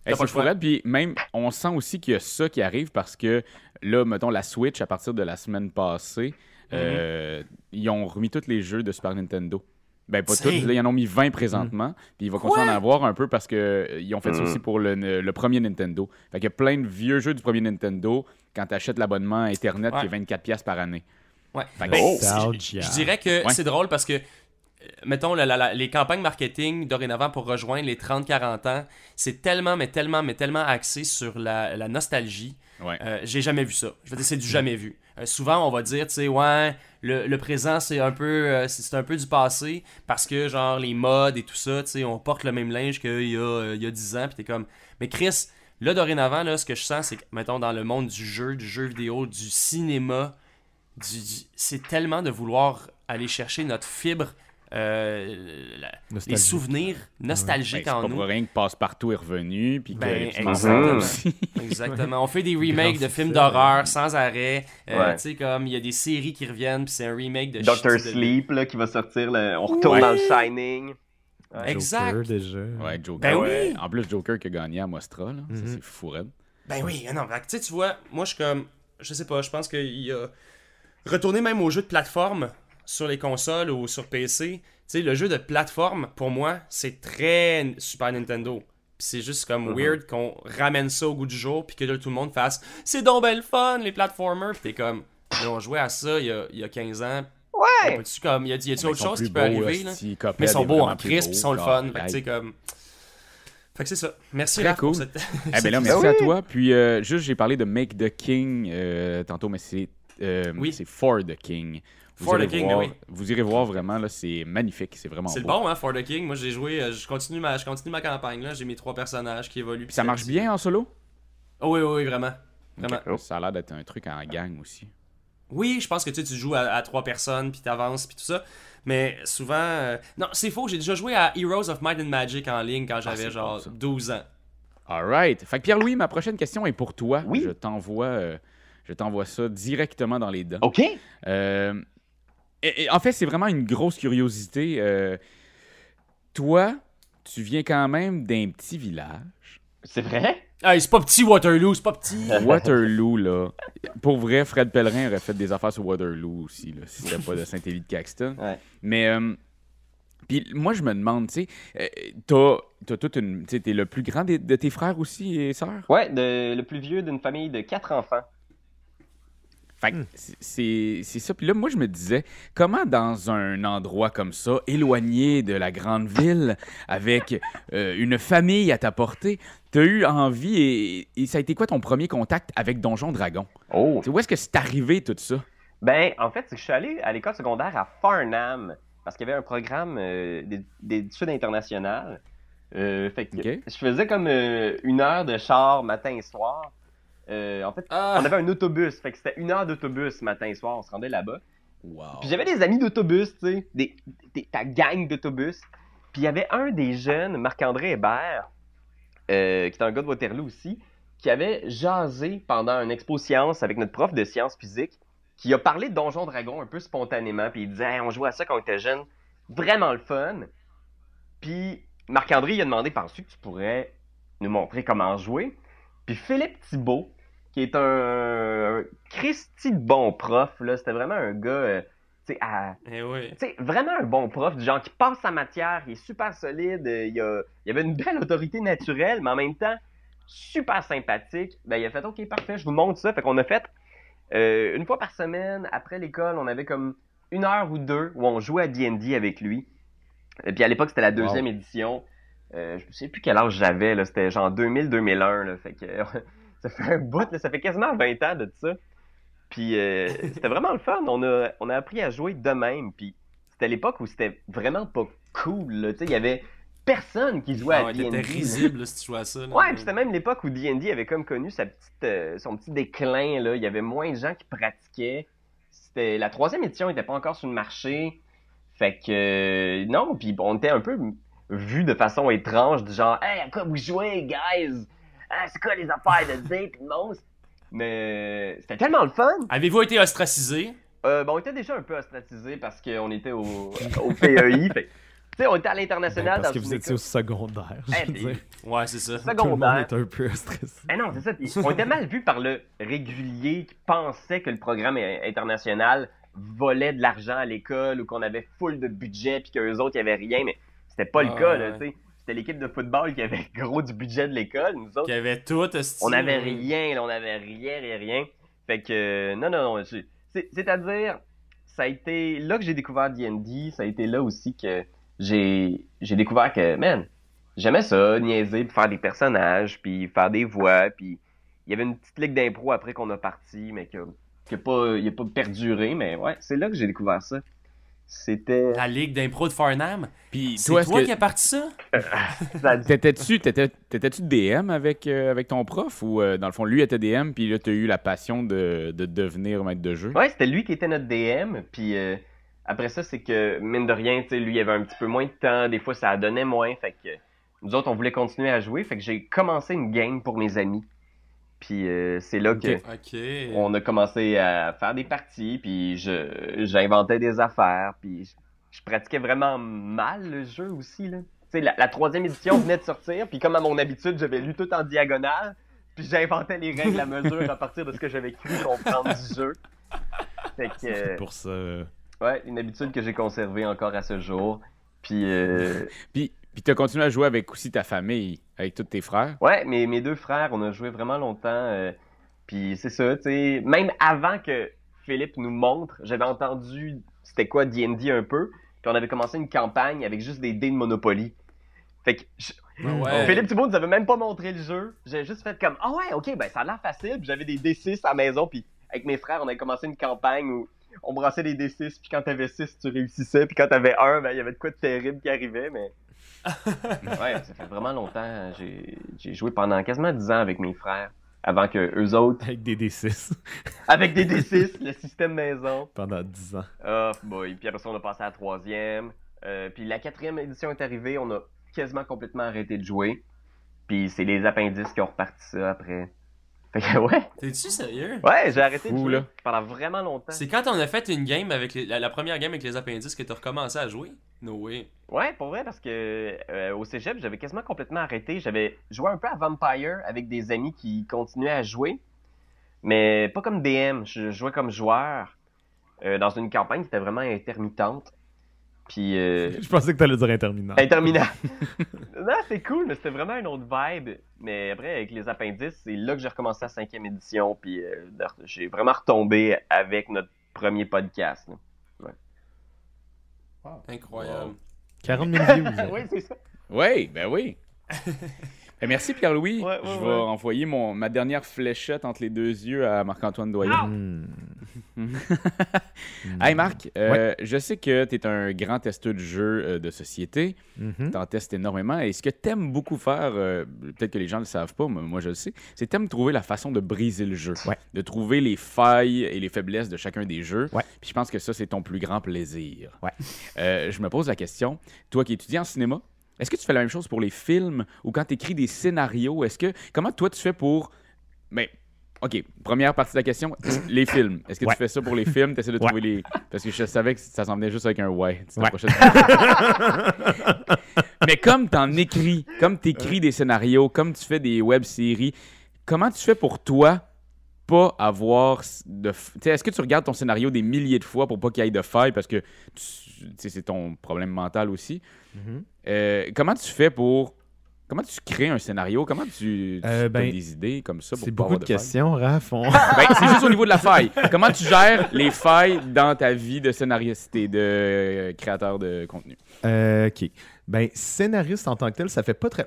C'est fou, puis même, on sent aussi qu'il y a ça qui arrive parce que là, mettons, la Switch, à partir de la semaine passée, ils ont remis tous les jeux de Super Nintendo. Ben, pas tous, là, ils en ont mis 20 présentement, puis il va continuer à en avoir un peu parce qu'ils ont fait ça aussi pour le premier Nintendo. Fait qu'il y a plein de vieux jeux du premier Nintendo quand tu achètes l'abonnement Internet qui est 24$ par année. Ouais. Fait que je dirais que c'est drôle parce que mettons, les campagnes marketing dorénavant pour rejoindre les 30-40 ans, c'est tellement axé sur la nostalgie. Ouais. J'ai jamais vu ça. Je veux dire, c'est du jamais vu. Souvent, on va dire, tu sais, ouais, le présent, c'est un peu du passé parce que, genre, les modes et tout ça, tu sais, on porte le même linge qu'il y a 10 ans, puis t'es comme... Mais Chris, là, dorénavant, là, ce que je sens, c'est que, mettons, dans le monde du jeu vidéo, du cinéma, c'est tellement de vouloir aller chercher notre fibre, les souvenirs nostalgiques en nous. C'est pas pour rien que Passe-Partout est revenu, puis exactement. On fait des remakes de films d'horreur sans arrêt. Tu sais, comme il y a des séries qui reviennent, puis c'est un remake de Dr. Sleep là, qui va sortir. On retourne dans le Shining. Ouais. Exact. Joker, déjà. Ouais, Joker. Ben oui. En plus, Joker qui a gagné à Mostra, là. Ça, c'est fou, raide. Ben oui, non, tu sais, tu vois, moi, je suis comme... Je sais pas, je pense qu'il y a... Retourner même aux jeux de plateforme sur les consoles ou sur PC, tu sais, le jeu de plateforme, pour moi, c'est très Super Nintendo. Puis c'est juste comme weird qu'on ramène ça au goût du jour, puis que là, tout le monde fasse « C'est donc belle fun, les platformers! » Puis t'es comme « On jouait à ça il y a 15 ans. Ouais! Y a-t-il autre chose qui peut arriver? Là? Mais ils sont beaux en crisp, ils sont le fun. Fait que tu sais, comme... Fait que c'est ça. Merci, Raph, pour cette... ben là, merci à toi. Puis juste, j'ai parlé de Make the King tantôt, mais c'est For the King. Vous irez voir vraiment, là, c'est magnifique, c'est vraiment beau. C'est bon, hein, For the King. Moi, j'ai joué, je continue ma campagne, là. J'ai mes 3 personnages qui évoluent. Puis ça marche bien en solo? Oh, oui, vraiment. Okay. Ça a l'air d'être un truc en gang aussi. Oui, je pense que tu joues à 3 personnes, puis t'avances, puis tout ça. Mais souvent... Non, c'est faux, j'ai déjà joué à Heroes of Might and Magic en ligne quand j'avais 12 ans. Alright. Fait que Pierre-Louis, ma prochaine question est pour toi. Oui. Je t'envoie ça directement dans les dents. OK. En fait, c'est vraiment une grosse curiosité. Toi, tu viens quand même d'un petit village. C'est vrai? Hey, c'est pas petit Waterloo, c'est pas petit. Waterloo, là. Pour vrai, Fred Pellerin aurait fait des affaires sur Waterloo aussi, là, si c'était pas de Saint-Élie de Caxton. Ouais. Mais, puis moi, je me demande, tu sais, t'as toute une. Tu sais, t'es le plus grand de tes frères aussi et sœurs? Ouais, le plus vieux d'une famille de 4 enfants. Fait que c'est ça. Puis là, moi, je me disais, comment dans un endroit comme ça, éloigné de la grande ville, avec une famille à ta portée, t'as eu envie et ça a été quoi ton premier contact avec Donjon Dragon? Oh! T'sais, où est-ce que c'est arrivé tout ça? Ben, en fait, c'est que je suis allé à l'école secondaire à Farnham parce qu'il y avait un programme d'études internationales. Fait que Ok. je faisais comme 1 heure de char matin et soir. En fait, on avait un autobus, fait que c'était 1 heure d'autobus matin et soir, on se rendait là-bas. Wow. Puis j'avais des amis d'autobus, tu sais, ta gang d'autobus. Puis il y avait un des jeunes, Marc-André Hébert, qui est un gars de Waterloo aussi, qui avait jasé pendant une expo-science avec notre prof de sciences physiques, qui a parlé de Donjon Dragon un peu spontanément, puis il disait hey, on jouait à ça quand on était jeune, vraiment le fun. Puis Marc-André il a demandé penses-tu que tu pourrais nous montrer comment jouer? Puis Philippe Thibault, qui est un Christy de bon prof, là, c'était vraiment un gars, tu sais, Eh oui. tu sais, vraiment un bon prof, du genre qui passe sa matière, il est super solide, il avait une belle autorité naturelle, mais en même temps, super sympathique. Ben, il a fait, OK, parfait, je vous montre ça. Fait qu'on a fait, une fois par semaine, après l'école, on avait comme 1 heure ou 2 où on jouait à D&D avec lui. Et puis à l'époque, c'était la deuxième édition. Je ne sais plus quel âge j'avais, là, c'était genre 2000-2001, là, fait que ça fait un bout, là, ça fait quasiment 20 ans de ça. Puis c'était vraiment le fun. On a appris à jouer de même. Puis c'était l'époque où c'était vraiment pas cool. Là. Tu sais, il y avait personne qui jouait Ah à ouais, D&D. t'étais risible là, si tu jouais à ça. Là. Ouais, puis c'était même l'époque où D&D avait comme connu son petit déclin. Là. Il y avait moins de gens qui pratiquaient. C'était la troisième édition n'était pas encore sur le marché. Fait que non, puis on était un peu vu de façon étrange, du genre hey, à quoi vous jouez, guys? Ah, c'est quoi les affaires de dés pis de monstres? Mais c'était tellement le fun! Avez-vous été ostracisé? On était déjà un peu ostracisés parce qu'on était au PEI. Fait, tu sais, on était à l'international parce dans que vous une étiez au école secondaire, je veux puis- dire. Ouais, c'est ça. Tout le monde secondaire. est un peu stressé. Eh non, c'est ça. Puis on était mal vu par le régulier qui pensait que le programme international volait de l'argent à l'école ou qu'on avait full de budget puis qu'eux autres, il n'y avait rien. Mais c'était pas le Ah, cas, ouais. là, tu sais. C'était l'équipe de football qui avait gros du budget de l'école. Nous autres, Qui avait tout. on n'avait rien, là, on n'avait rien. Fait que, non, c'est-à-dire, ça a été là que j'ai découvert D&D, ça a été là aussi que j'ai découvert que, man, j'aimais ça, niaiser, puis faire des personnages, puis faire des voix, puis il y avait une petite ligue d'impro après qu'on a parti, mais il a pas perduré, mais ouais, c'est là que j'ai découvert ça. C'était... La ligue d'impro de Farnham. Puis C'est toi, toi, est-ce qui as parti ça? ça- t'étais-tu DM avec ton prof ou dans le fond, lui était DM, puis là, t'as eu la passion de devenir maître de jeu? Ouais, c'était lui qui était notre DM, puis après ça, c'est que, mine de rien, tu sais, lui, il avait un petit peu moins de temps, des fois, ça donnait moins, fait que nous autres, on voulait continuer à jouer, fait que j'ai commencé une game pour mes amis, puis c'est là que Ok. on a commencé à faire des parties, puis j'inventais des affaires, puis je pratiquais vraiment mal le jeu aussi, là. Tu sais, la troisième édition venait de sortir, puis comme à mon habitude, j'avais lu tout en diagonale, puis j'inventais les règles à mesure à partir de ce que j'avais cru comprendre du jeu. Fait que, C'est pour ça. ouais, une habitude que j'ai conservée encore à ce jour. Puis, Puis t'as continué à jouer avec aussi ta famille, avec tous tes frères? ouais, mes 2 frères, on a joué vraiment longtemps. Puis c'est ça, tu sais, même avant que Philippe nous montre, j'avais entendu c'était quoi D&D un peu, puis on avait commencé une campagne avec juste des dés de Monopoly. Fait que Ouais. Philippe Thibault nous avait même pas montré le jeu. J'ai juste fait comme ah ouais, ok, ben ça a l'air facile. Puis j'avais des D6 à la maison, puis avec mes frères, on avait commencé une campagne où on brassait des D6, puis quand t'avais 6, tu réussissais, puis quand t'avais 1, ben il y avait de quoi de terrible qui arrivait, mais ouais, ça fait vraiment longtemps. J'ai joué pendant quasiment 10 ans avec mes frères, avant que eux autres, Avec des D6 avec des D6, le système maison. pendant 10 ans. Oh boy, puis après ça, on a passé à la troisième. Puis la quatrième édition est arrivée, on a quasiment complètement arrêté de jouer. Puis c'est les appendices qui ont reparti ça après. Fait que, ouais. T'es-tu sérieux? Ouais, j'ai arrêté de Fou, jouer là. pendant vraiment longtemps. C'est quand on a fait une game avec la première game avec les appendices que t'as recommencé à jouer? No way. Ouais, pour vrai, parce que au cégep, j'avais quasiment complètement arrêté. J'avais joué un peu à Vampire avec des amis qui continuaient à jouer, mais pas comme DM. Je jouais comme joueur dans une campagne qui était vraiment intermittente. Puis. Je pensais que t'allais dire interminable. Interminable. Non, c'est cool, mais c'était vraiment une autre vibe. Mais après, avec les appendices, c'est là que j'ai recommencé la 5e édition. Puis j'ai vraiment retombé avec notre premier podcast. Là. Incroyable. 40 000 views. Oui, c'est ça. Oui, ben oui. Ben, merci Pierre-Louis. Ouais, Je vais ouais. envoyer ma dernière fléchette entre les deux yeux à Marc-Antoine Doyen. Hey Marc, je sais que tu es un grand testeur de jeux de société. Tu en testes énormément. Et ce que tu aimes beaucoup faire, peut-être que les gens ne le savent pas, mais moi je le sais, c'est que tu aimes trouver la façon de briser le jeu. Ouais. De trouver les failles et les faiblesses de chacun des jeux. Ouais. Puis je pense que ça, c'est ton plus grand plaisir. Ouais. Je me pose la question, toi qui étudies en cinéma, est-ce que tu fais la même chose pour les films ou quand tu écris des scénarios? Comment toi tu fais pour... Ben, OK, première partie de la question, les films. Est-ce que tu fais ça pour les films? Tu essaies de trouver les... Parce que je savais que ça s'en venait juste avec un « ouais ». Mais comme t'en écris, comme t'écris des scénarios, comme tu fais des web-séries, comment tu fais pour toi pas avoir de... Est-ce que tu regardes ton scénario des milliers de fois pour pas qu'il y ait de failles parce que c'est ton problème mental aussi? Comment tu fais pour... Comment tu crées un scénario? Comment tu donnes des idées comme ça pour c'est pas beaucoup avoir de failles? questions, Raph. C'est juste au niveau de la faille. Comment tu gères les failles dans ta vie de scénariste et de créateur de contenu? OK. Ben, scénariste en tant que tel, ça fait pas très...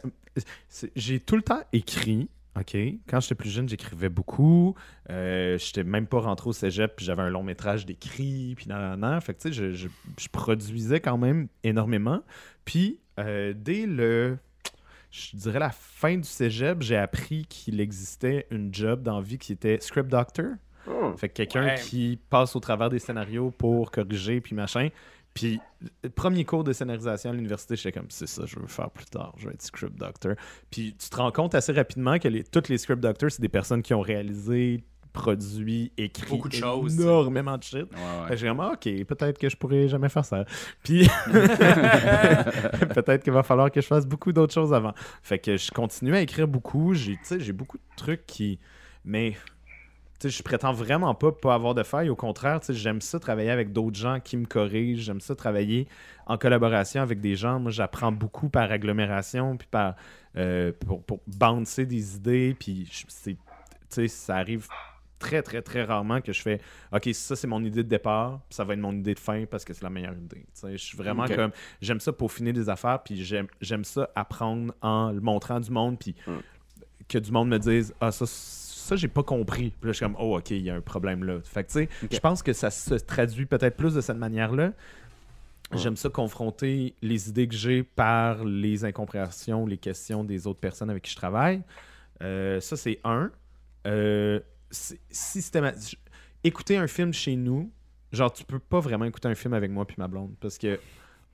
J'ai tout le temps écrit, OK? Quand j'étais plus jeune, j'écrivais beaucoup. J'étais même pas rentré au cégep, puis j'avais un long métrage d'écrit, puis nan. Fait que, tu sais, je produisais quand même énormément. Puis, dès je dirais la fin du cégep, j'ai appris qu'il existait une job dans la vie qui était script doctor. Fait que quelqu'un qui passe au travers des scénarios pour corriger, puis machin. Puis, le premier cours de scénarisation à l'université, j'étais comme, c'est ça, je veux faire plus tard, je vais être script doctor. Puis, tu te rends compte assez rapidement que tous les script doctors, c'est des personnes qui ont réalisé, produit, écrit beaucoup de choses, énormément de shit. Ouais. Fait que j'ai vraiment, OK, peut-être que je pourrais jamais faire ça. Puis, peut-être qu'il va falloir que je fasse beaucoup d'autres choses avant. Fait que je continue à écrire beaucoup. J'ai beaucoup de trucs qui... Mais... je prétends vraiment pas avoir de failles. Au contraire, j'aime ça travailler avec d'autres gens qui me corrigent. J'aime ça travailler en collaboration avec des gens. Moi, j'apprends beaucoup par agglomération, puis pour bouncer des idées. Puis, ça arrive très, très, très rarement que je fais « OK, ça, c'est mon idée de départ, puis ça va être mon idée de fin parce que c'est la meilleure idée. » Je suis vraiment comme... J'aime ça peaufiner des affaires, puis j'aime ça apprendre en le montrant du monde, puis que du monde me dise « Ah, ça, j'ai pas compris. » Puis là, je suis comme « Oh, OK, il y a un problème là. » Fait que, tu sais, je pense que ça se traduit peut-être plus de cette manière-là. J'aime ça confronter les idées que j'ai par les incompréhensions, les questions des autres personnes avec qui je travaille. Ça, c'est un. Écouter un film chez nous, genre, tu peux pas vraiment écouter un film avec moi puis ma blonde parce que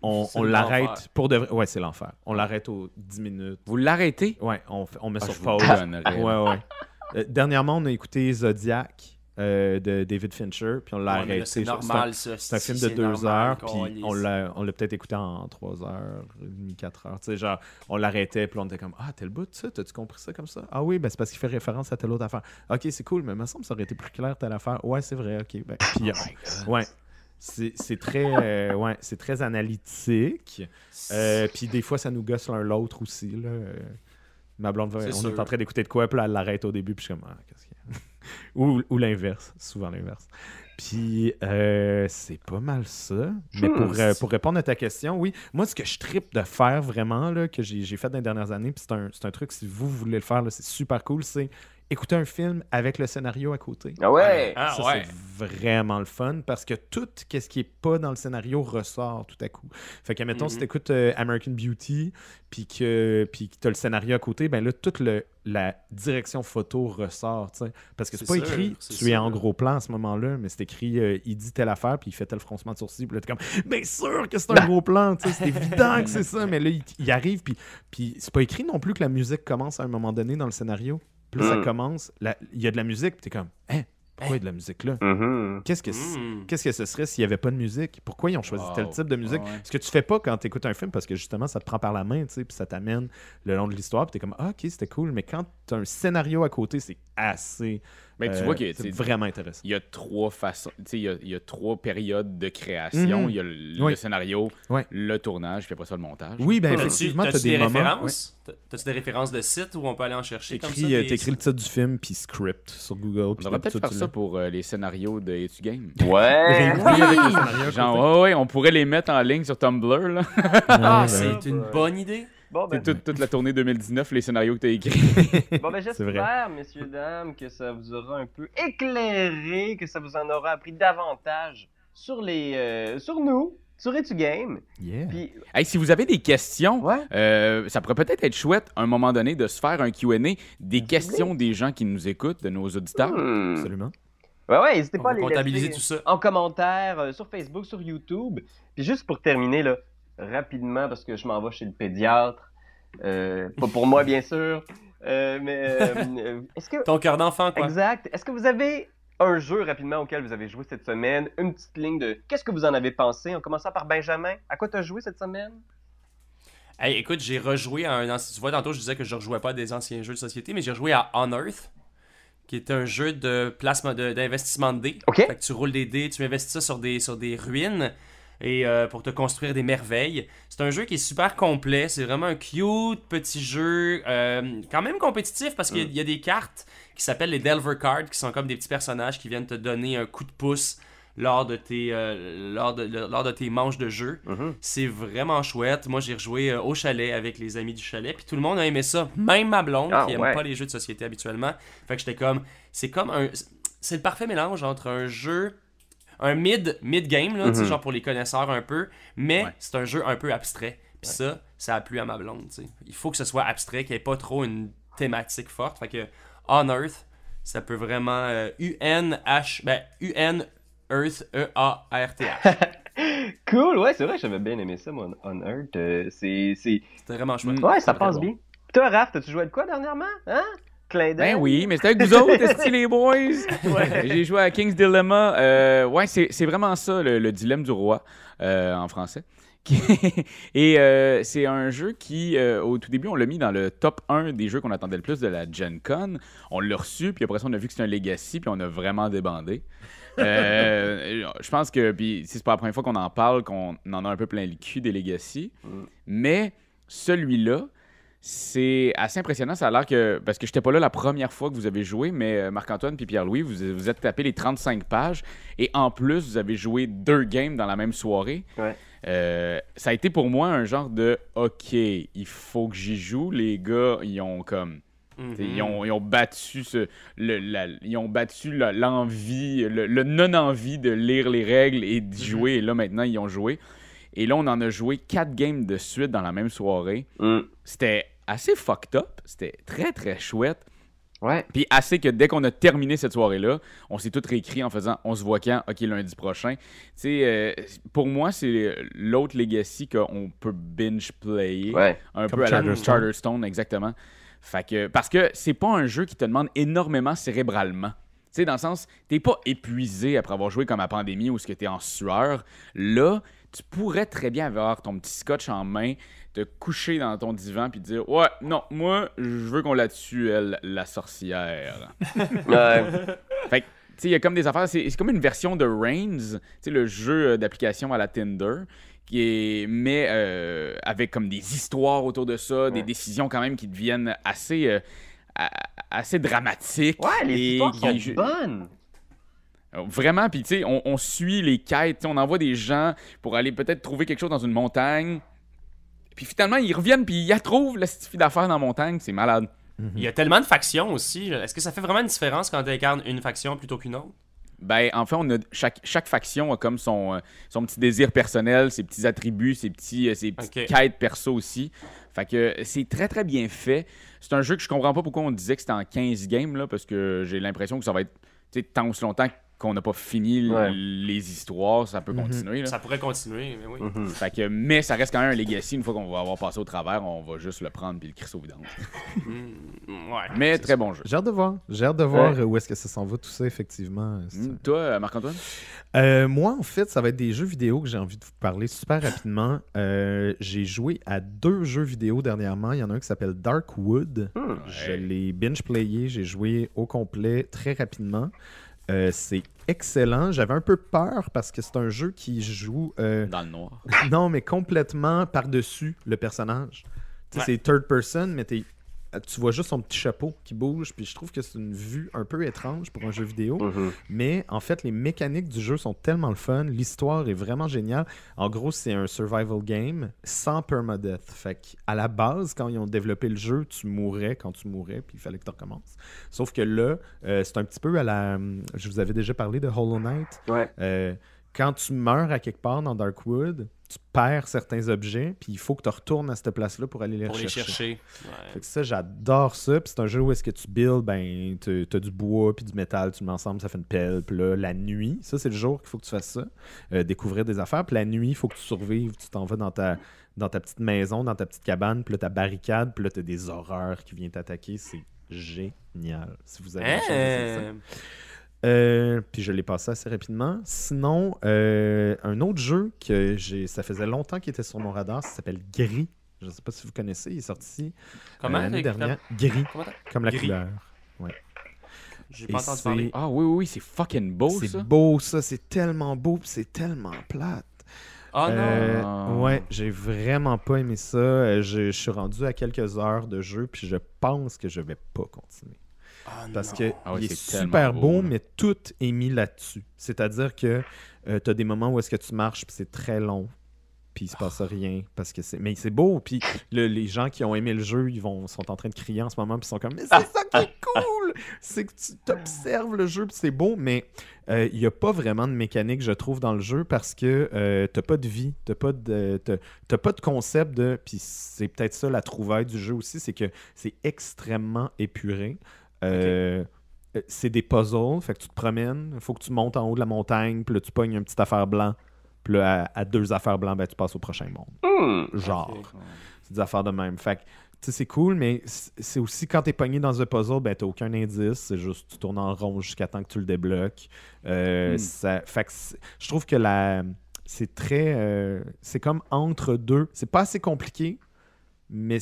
on l'arrête pour de vrai. Ouais, c'est l'enfer. On l'arrête aux 10 minutes. Vous l'arrêtez? Ouais, on met sur je vous pause. donnerais. Ouais. Dernièrement, on a écouté Zodiac de David Fincher, puis on l'a arrêté. C'est normal, ça. C'est un film de 2 heures, puis on l'a peut-être écouté en 3 heures, 4 heures. Tu sais, genre, on l'arrêtait, puis on était comme « Ah, tel bout de ça, t'as-tu compris ça comme ça? Ah oui, ben c'est parce qu'il fait référence à telle autre affaire. Ok, c'est cool, mais il me semble que ça aurait été plus clair telle affaire. Ouais, c'est vrai, ok. Ben, puis, ouais. C'est très, c'est très analytique. Puis des fois, ça nous gosse l'un l'autre aussi. Là. Ma blonde, on est en train d'écouter de quoi, puis là, elle l'arrête au début, puis je suis comme, qu'est-ce qu'il y a? ou l'inverse, souvent l'inverse. Puis c'est pas mal ça. Mais pour répondre à ta question, oui, moi, ce que je trippe de faire vraiment, là, que j'ai fait dans les dernières années, puis c'est un truc, si vous voulez le faire, là, c'est super cool, c'est écouter un film avec le scénario à côté. Ah ouais! C'est vraiment le fun parce que tout ce qui est pas dans le scénario ressort tout à coup. Fait que, mettons, si tu écoutes American Beauty puis que tu as le scénario à côté, ben là, toute la direction photo ressort. T'sais. Parce que c'est pas écrit tu es en gros plan à ce moment-là, mais c'est écrit il dit telle affaire puis il fait tel froncement de sourcil. Puis là, t'es comme, bien sûr que c'est un gros plan. C'est évident que c'est ça. Mais là, il arrive puis c'est pas écrit non plus que la musique commence à un moment donné dans le scénario. Puis là, ça commence, il y a de la musique, puis t'es comme, hein, pourquoi il y a de la musique là? Qu'est-ce que ce serait s'il n'y avait pas de musique? Pourquoi ils ont choisi tel type de musique? Ce que tu fais pas quand tu écoutes un film, parce que justement, ça te prend par la main, tu sais, puis ça t'amène le long de l'histoire, puis t'es comme, ah, ok, c'était cool, mais quand tu as un scénario à côté, c'est assez. Tu vois que c'est vraiment intéressant. Il y a 3 façons, il y a 3 périodes de création. Il y a le scénario, le tournage, puis après ça, le montage. Oui, ben effectivement, tu as des références. T'as-tu des références de sites où on peut aller en chercher comme ça? T'écris le titre du film, puis script sur Google. On devrait peut-être faire ça pour les scénarios de Etu Game. Ouais! Genre, on pourrait les mettre en ligne sur Tumblr, là. C'est une bonne idée. Bon, ben, toute la tournée 2019, les scénarios que tu as écrits. Bon, ben j'espère, messieurs, dames, que ça vous aura un peu éclairé, que ça vous en aura appris davantage sur nous, sur Etu Game. Yeah. Puis, si vous avez des questions, ça pourrait peut-être être chouette, à un moment donné, de se faire un Q&A des questions des gens qui nous écoutent, de nos auditeurs. Absolument. Ouais, n'hésitez pas à les comptabiliser laisser tout ça en commentaire sur Facebook, sur YouTube. Puis juste pour terminer, là, rapidement, parce que je m'en vais chez le pédiatre. Pas pour moi, bien sûr. Mais est-ce que... Ton cœur d'enfant, quoi. Exact. Est-ce que vous avez un jeu rapidement auquel vous avez joué cette semaine? Une petite ligne de qu'est-ce que vous en avez pensé? En commençant par Benjamin. À quoi tu as joué cette semaine? Hey, écoute, j'ai rejoué à un ancien... Tu vois, tantôt, je disais que je rejouais pas à des anciens jeux de société, mais j'ai rejoué à On Earth, qui est un jeu de placement d'investissement de dés. OK. Fait que tu roules des dés, tu investis ça sur des ruines et pour te construire des merveilles. C'est un jeu qui est super complet. C'est vraiment un cute petit jeu, quand même compétitif parce qu'il y a des cartes qui s'appellent les Delver Cards, qui sont comme des petits personnages qui viennent te donner un coup de pouce lors de tes manches de jeu. C'est vraiment chouette. Moi, j'ai rejoué au chalet avec les amis du chalet, puis tout le monde a aimé ça. Même ma blonde, qui aime pas les jeux de société habituellement. Fait que j'étais comme... C'est le parfait mélange entre un jeu... Un mid-game, là, tu sais, genre pour les connaisseurs un peu, mais c'est un jeu un peu abstrait. Puis ça a plu à ma blonde, tu sais. Il faut que ce soit abstrait, qu'il n'y ait pas trop une thématique forte. Fait que On Earth, ça peut vraiment... Earth, E-A-R-T-H. Cool, ouais, c'est vrai, j'avais bien aimé ça, moi, On Earth. C'était vraiment chouette. Ouais, ça passe bien. Puis toi, Raph, t'as-tu joué à quoi dernièrement? Hein? Clin d'œil? Ben oui, mais c'était avec vous autres, est-ce les boys? J'ai joué à King's Dilemma. C'est vraiment ça, le dilemme du roi, en français. Et c'est un jeu qui, au tout début, on l'a mis dans le top 1 des jeux qu'on attendait le plus de la Gen Con. On l'a reçu, puis après ça, on a vu que c'était un Legacy, puis on a vraiment débandé. Je pense que, puis c'est pas la première fois qu'on en parle, qu'on en a un peu plein le cul des Legacy. Mais celui-là, c'est assez impressionnant. Ça a l'air que, parce que j'étais pas là la première fois que vous avez joué, mais Marc-Antoine puis Pierre-Louis, vous êtes tapé les 35 pages. Et en plus, vous avez joué 2 games dans la même soirée. Ouais. Ça a été pour moi un genre de « OK, il faut que j'y joue ». Les gars, ils ont comme... Ils ont battu l'envie, le non-envie de lire les règles et d'y jouer. Et là, maintenant, ils ont joué. Et là, on en a joué 4 games de suite dans la même soirée. C'était assez fucked up. C'était très, très chouette. Ouais. Puis assez que dès qu'on a terminé cette soirée-là, on s'est tous réécrit en faisant « On se voit quand? OK, lundi prochain. » Tu sais, pour moi, c'est l'autre Legacy qu'on peut binge-player. Ouais. Un Comme peu à la Charterstone, exactement. Fait que, parce que c'est pas un jeu qui te demande énormément cérébralement. Tu sais, dans le sens, t'es pas épuisé après avoir joué comme à Pandémie ou ce que t'es en sueur. Là, tu pourrais très bien avoir ton petit scotch en main, te coucher dans ton divan puis dire « Ouais, non, moi, je veux qu'on la tue, elle, la sorcière. » Ouais. Fait que, tu sais, il y a comme des affaires... C'est comme une version de Reigns, tu sais, le jeu d'application à la Tinder, mais avec comme des histoires autour de ça, des décisions quand même qui deviennent assez dramatiques. Ouais, les histoires sont bonnes. Vraiment, puis tu sais, on suit les quêtes, on envoie des gens pour aller peut-être trouver quelque chose dans une montagne, puis finalement, ils reviennent puis ils la trouvent, la petite fille d'affaires dans la montagne, c'est malade. Il y a tellement de factions aussi. Est-ce que ça fait vraiment une différence quand tu incarnes une faction plutôt qu'une autre? Ben, en fait, on a chaque faction a comme son petit désir personnel, ses petits attributs, ses petites quêtes perso aussi. Fait que c'est très, très bien fait. C'est un jeu que je comprends pas pourquoi on disait que c'était en 15 games, là, parce que j'ai l'impression que ça va être tant aussi longtemps qu'on n'a pas fini Ouais. les histoires, ça peut continuer. Là. Ça pourrait continuer, mais oui. Fait que, mais ça reste quand même un legacy. Une fois qu'on va avoir passé au travers, on va juste le prendre puis le crisser au vidange. Ouais. Mais c'est très bon jeu. J'ai hâte de voir. J'ai hâte de voir où est-ce que ça s'en va, tout ça, effectivement. Toi, Marc-Antoine? Moi, en fait, ça va être des jeux vidéo que j'ai envie de vous parler super rapidement. J'ai joué à 2 jeux vidéo dernièrement. Il y en a un qui s'appelle Darkwood. Je l'ai binge-playé. J'ai joué au complet très rapidement. C'est excellent. J'avais un peu peur parce que c'est un jeu qui joue... Dans le noir. non, mais complètement par-dessus le personnage. Tu sais, c'est third person, mais tu vois juste son petit chapeau qui bouge, puis je trouve que c'est une vue un peu étrange pour un jeu vidéo. Mais en fait, les mécaniques du jeu sont tellement le fun. L'histoire est vraiment géniale. En gros, c'est un survival game sans permadeath. Fait qu'à la base, quand ils ont développé le jeu, tu mourais quand tu mourais, puis il fallait que tu recommences. Sauf que là, c'est un petit peu à la... Je vous avais déjà parlé de Hollow Knight. Ouais. Quand tu meurs à quelque part dans Darkwood, tu perds certains objets, puis il faut que tu retournes à cette place-là pour aller les pour les rechercher. chercher. Fait que ça, j'adore ça. Puis c'est un jeu où est-ce que tu builds, ben, t'as du bois puis du métal, tu le mets ensemble, ça fait une pelle. Puis là, la nuit, ça, c'est le jour qu'il faut que tu fasses ça. Découvrir des affaires. Puis la nuit, il faut que tu survives. Tu t'en vas dans ta petite maison, dans ta petite cabane. Puis là, ta barricade. Puis là, t'as des horreurs qui viennent t'attaquer. C'est génial. Si vous avez la chance d'essayer ça. Puis je l'ai passé assez rapidement. Sinon, un autre jeu que ça faisait longtemps qu'il était sur mon radar, ça s'appelle Gris. Je ne sais pas si vous connaissez, il est sorti Comment l'année dernière. Gris, comme la Gris? couleur. Ouais. J'ai Et pas entendu parler. Ah oui, c'est fucking beau, C'est ça. beau, ça. C'est tellement beau, puis c'est tellement plate. Ah non! Ouais, j'ai vraiment pas aimé ça. Je suis rendu à quelques heures de jeu, puis je pense que je vais pas continuer. Ah Parce non. que Ah ouais, il est c'est tellement super beau, beau, là. mais tout est mis là-dessus. C'est-à-dire que tu as des moments où est-ce que tu marches, puis c'est très long, puis il se passe rien, parce que mais c'est beau, puis les gens qui ont aimé le jeu, sont en train de crier en ce moment, puis ils sont comme « Mais c'est ça qui est cool! » C'est que tu t'observes le jeu, puis c'est beau, mais il n'y a pas vraiment de mécanique, je trouve, dans le jeu, parce que t'as pas de vie, t'as pas de concept de... Puis c'est peut-être ça la trouvaille du jeu aussi, c'est que c'est extrêmement épuré. C'est des puzzles, fait que tu te promènes, il faut que tu montes en haut de la montagne, puis là tu pognes une petite affaire blanc, puis là à 2 affaires blancs, ben tu passes au prochain monde. Genre, c'est des affaires de même. Fait que, tu sais, c'est cool, mais c'est aussi quand t'es pogné dans un puzzle, ben t'as aucun indice, c'est juste tu tournes en rond jusqu'à temps que tu le débloques. Fait que je trouve que c'est très... c'est comme entre deux. C'est pas assez compliqué, mais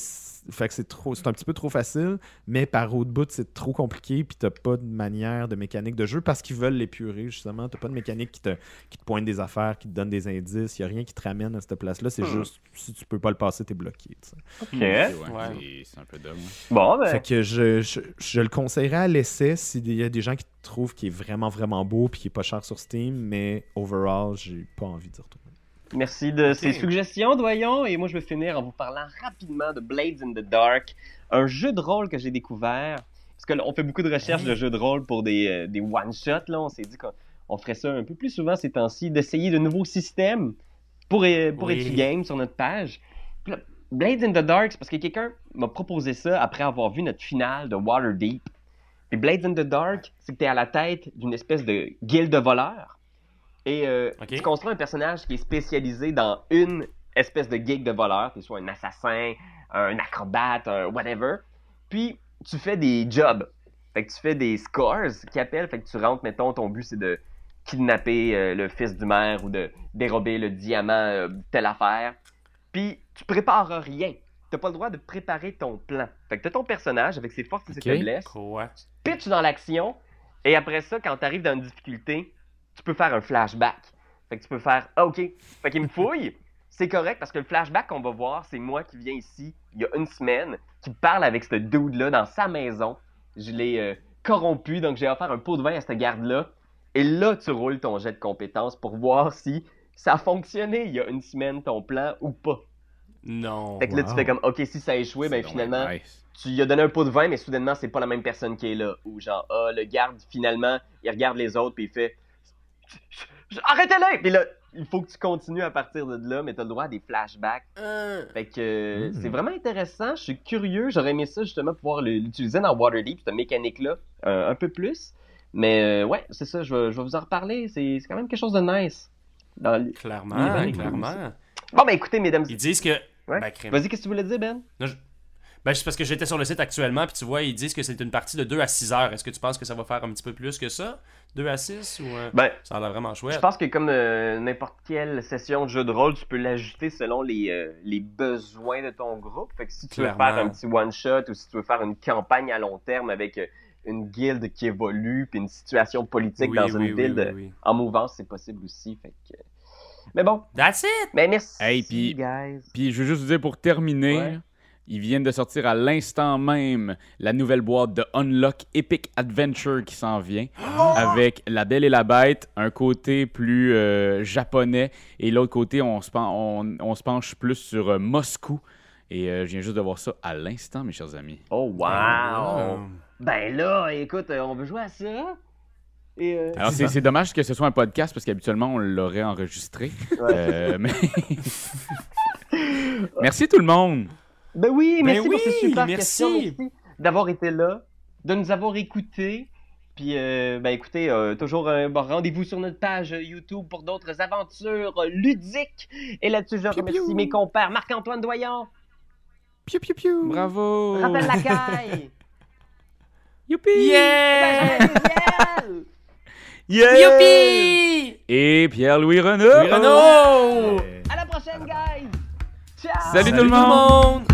fait que c'est un petit peu trop facile, mais par autre bout, c'est trop compliqué, puis t'as pas de manière de mécanique de jeu parce qu'ils veulent l'épurer, justement. T'as pas de mécanique qui te pointe des affaires, qui te donne des indices. Il y a rien qui te ramène à cette place-là. C'est juste, si tu peux pas le passer, t'es bloqué. T'sais. OK. Ouais. C'est un peu dumb. Bon, ben... Fait que je le conseillerais à l'essai s'il y a des gens qui trouvent qu'il est vraiment, vraiment beau puis qu'il est pas cher sur Steam, mais overall, j'ai pas envie d'y retourner. Merci de ces suggestions, Doyon. Et moi, je vais finir en vous parlant rapidement de Blades in the Dark, un jeu de rôle que j'ai découvert. Parce que là, on fait beaucoup de recherches de jeux de rôle pour des one-shots. Là. On s'est dit qu'on ferait ça un peu plus souvent ces temps-ci, d'essayer de nouveaux systèmes pour Etu-Game sur notre page. Puis là, Blades in the Dark, c'est parce que quelqu'un m'a proposé ça après avoir vu notre finale de Waterdeep. Puis Blades in the Dark, c'est que tu es à la tête d'une espèce de guilde de voleurs. Et tu construis un personnage qui est spécialisé dans une espèce de gig de voleur. Tu es soit un assassin, un acrobate, un whatever. Puis, tu fais des jobs. Fait que tu fais des scores qui appellent. Fait que tu rentres, mettons, ton but, c'est de kidnapper le fils du maire ou de dérober le diamant de telle affaire. Puis, tu prépares rien. T'as pas le droit de préparer ton plan. Fait que t'as ton personnage avec ses forces et ses faiblesses. Quoi? Pitch dans l'action. Et après ça, quand t'arrives dans une difficulté, tu peux faire un flashback. Fait que tu peux faire « Ah, OK. » Fait qu'il me fouille. C'est correct parce que le flashback qu'on va voir, c'est moi qui viens ici il y a une semaine, qui parle avec ce dude-là dans sa maison. Je l'ai corrompu, donc j'ai offert un pot de vin à cette garde-là. Et là, tu roules ton jet de compétences pour voir si ça a fonctionné il y a une semaine, ton plan, ou pas. Non. Fait que là, tu fais comme « OK, si ça a échoué, ben C'est finalement... donc nice. Tu lui as donné un pot de vin, mais soudainement, c'est pas la même personne qui est là. » Ou genre « Ah, le garde, finalement, il regarde les autres, puis il fait... Arrêtez-les! Puis là, il faut que tu continues à partir de là, mais t'as le droit à des flashbacks. Fait que c'est vraiment intéressant. Je suis curieux. J'aurais aimé ça justement pouvoir l'utiliser dans Waterdeep, cette mécanique-là, un peu plus. Mais ouais, c'est ça, je vais vous en reparler. C'est quand même quelque chose de nice. Clairement, clairement. Bon, ben écoutez, mesdames... Ils disent que... Ouais. Ben, crème. Vas-y, qu'est-ce que tu voulais dire, Ben? Non, Ben, c'est parce que j'étais sur le site actuellement, puis tu vois, ils disent que c'est une partie de 2 à 6 heures. Est-ce que tu penses que ça va faire un petit peu plus que ça? 2 à 6 ou Ben, ça a l'air vraiment chouette? je pense que comme n'importe quelle session de jeu de rôle, tu peux l'ajuster selon les besoins de ton groupe. Fait que si tu veux Clairement. faire un petit one-shot ou si tu veux faire une campagne à long terme avec une guilde qui évolue puis une situation politique dans une ville en mouvance, c'est possible aussi. Fait que... Mais bon. That's it! Mais merci, Hey, guys. Puis je veux juste vous dire pour terminer, Ouais. ils viennent de sortir à l'instant même la nouvelle boîte de Unlock Epic Adventure qui s'en vient avec La Belle et la Bête, un côté plus japonais et l'autre côté on se penche plus sur Moscou. Et je viens juste de voir ça à l'instant, mes chers amis. Oh, wow! Ben là, écoute, on veut jouer à ça. Et, Alors c'est dommage que ce soit un podcast parce qu'habituellement on l'aurait enregistré. Mais... Merci tout le monde! Ben oui, merci pour ces super merci. questions. Merci d'avoir été là, de nous avoir écoutés. Puis, ben écoutez, toujours un bon rendez-vous sur notre page YouTube pour d'autres aventures ludiques. Et là-dessus, je remercie mes compères Marc-Antoine Doyon, Piu piu piu! Bravo! Raphaël Lacaille, Youpi! Yeah! Benjamin Deziel. Yeah! Youpi! Et Pierre-Louis Renaud! Renaud! À la prochaine, guys! Ciao! Salut tout le Salut monde!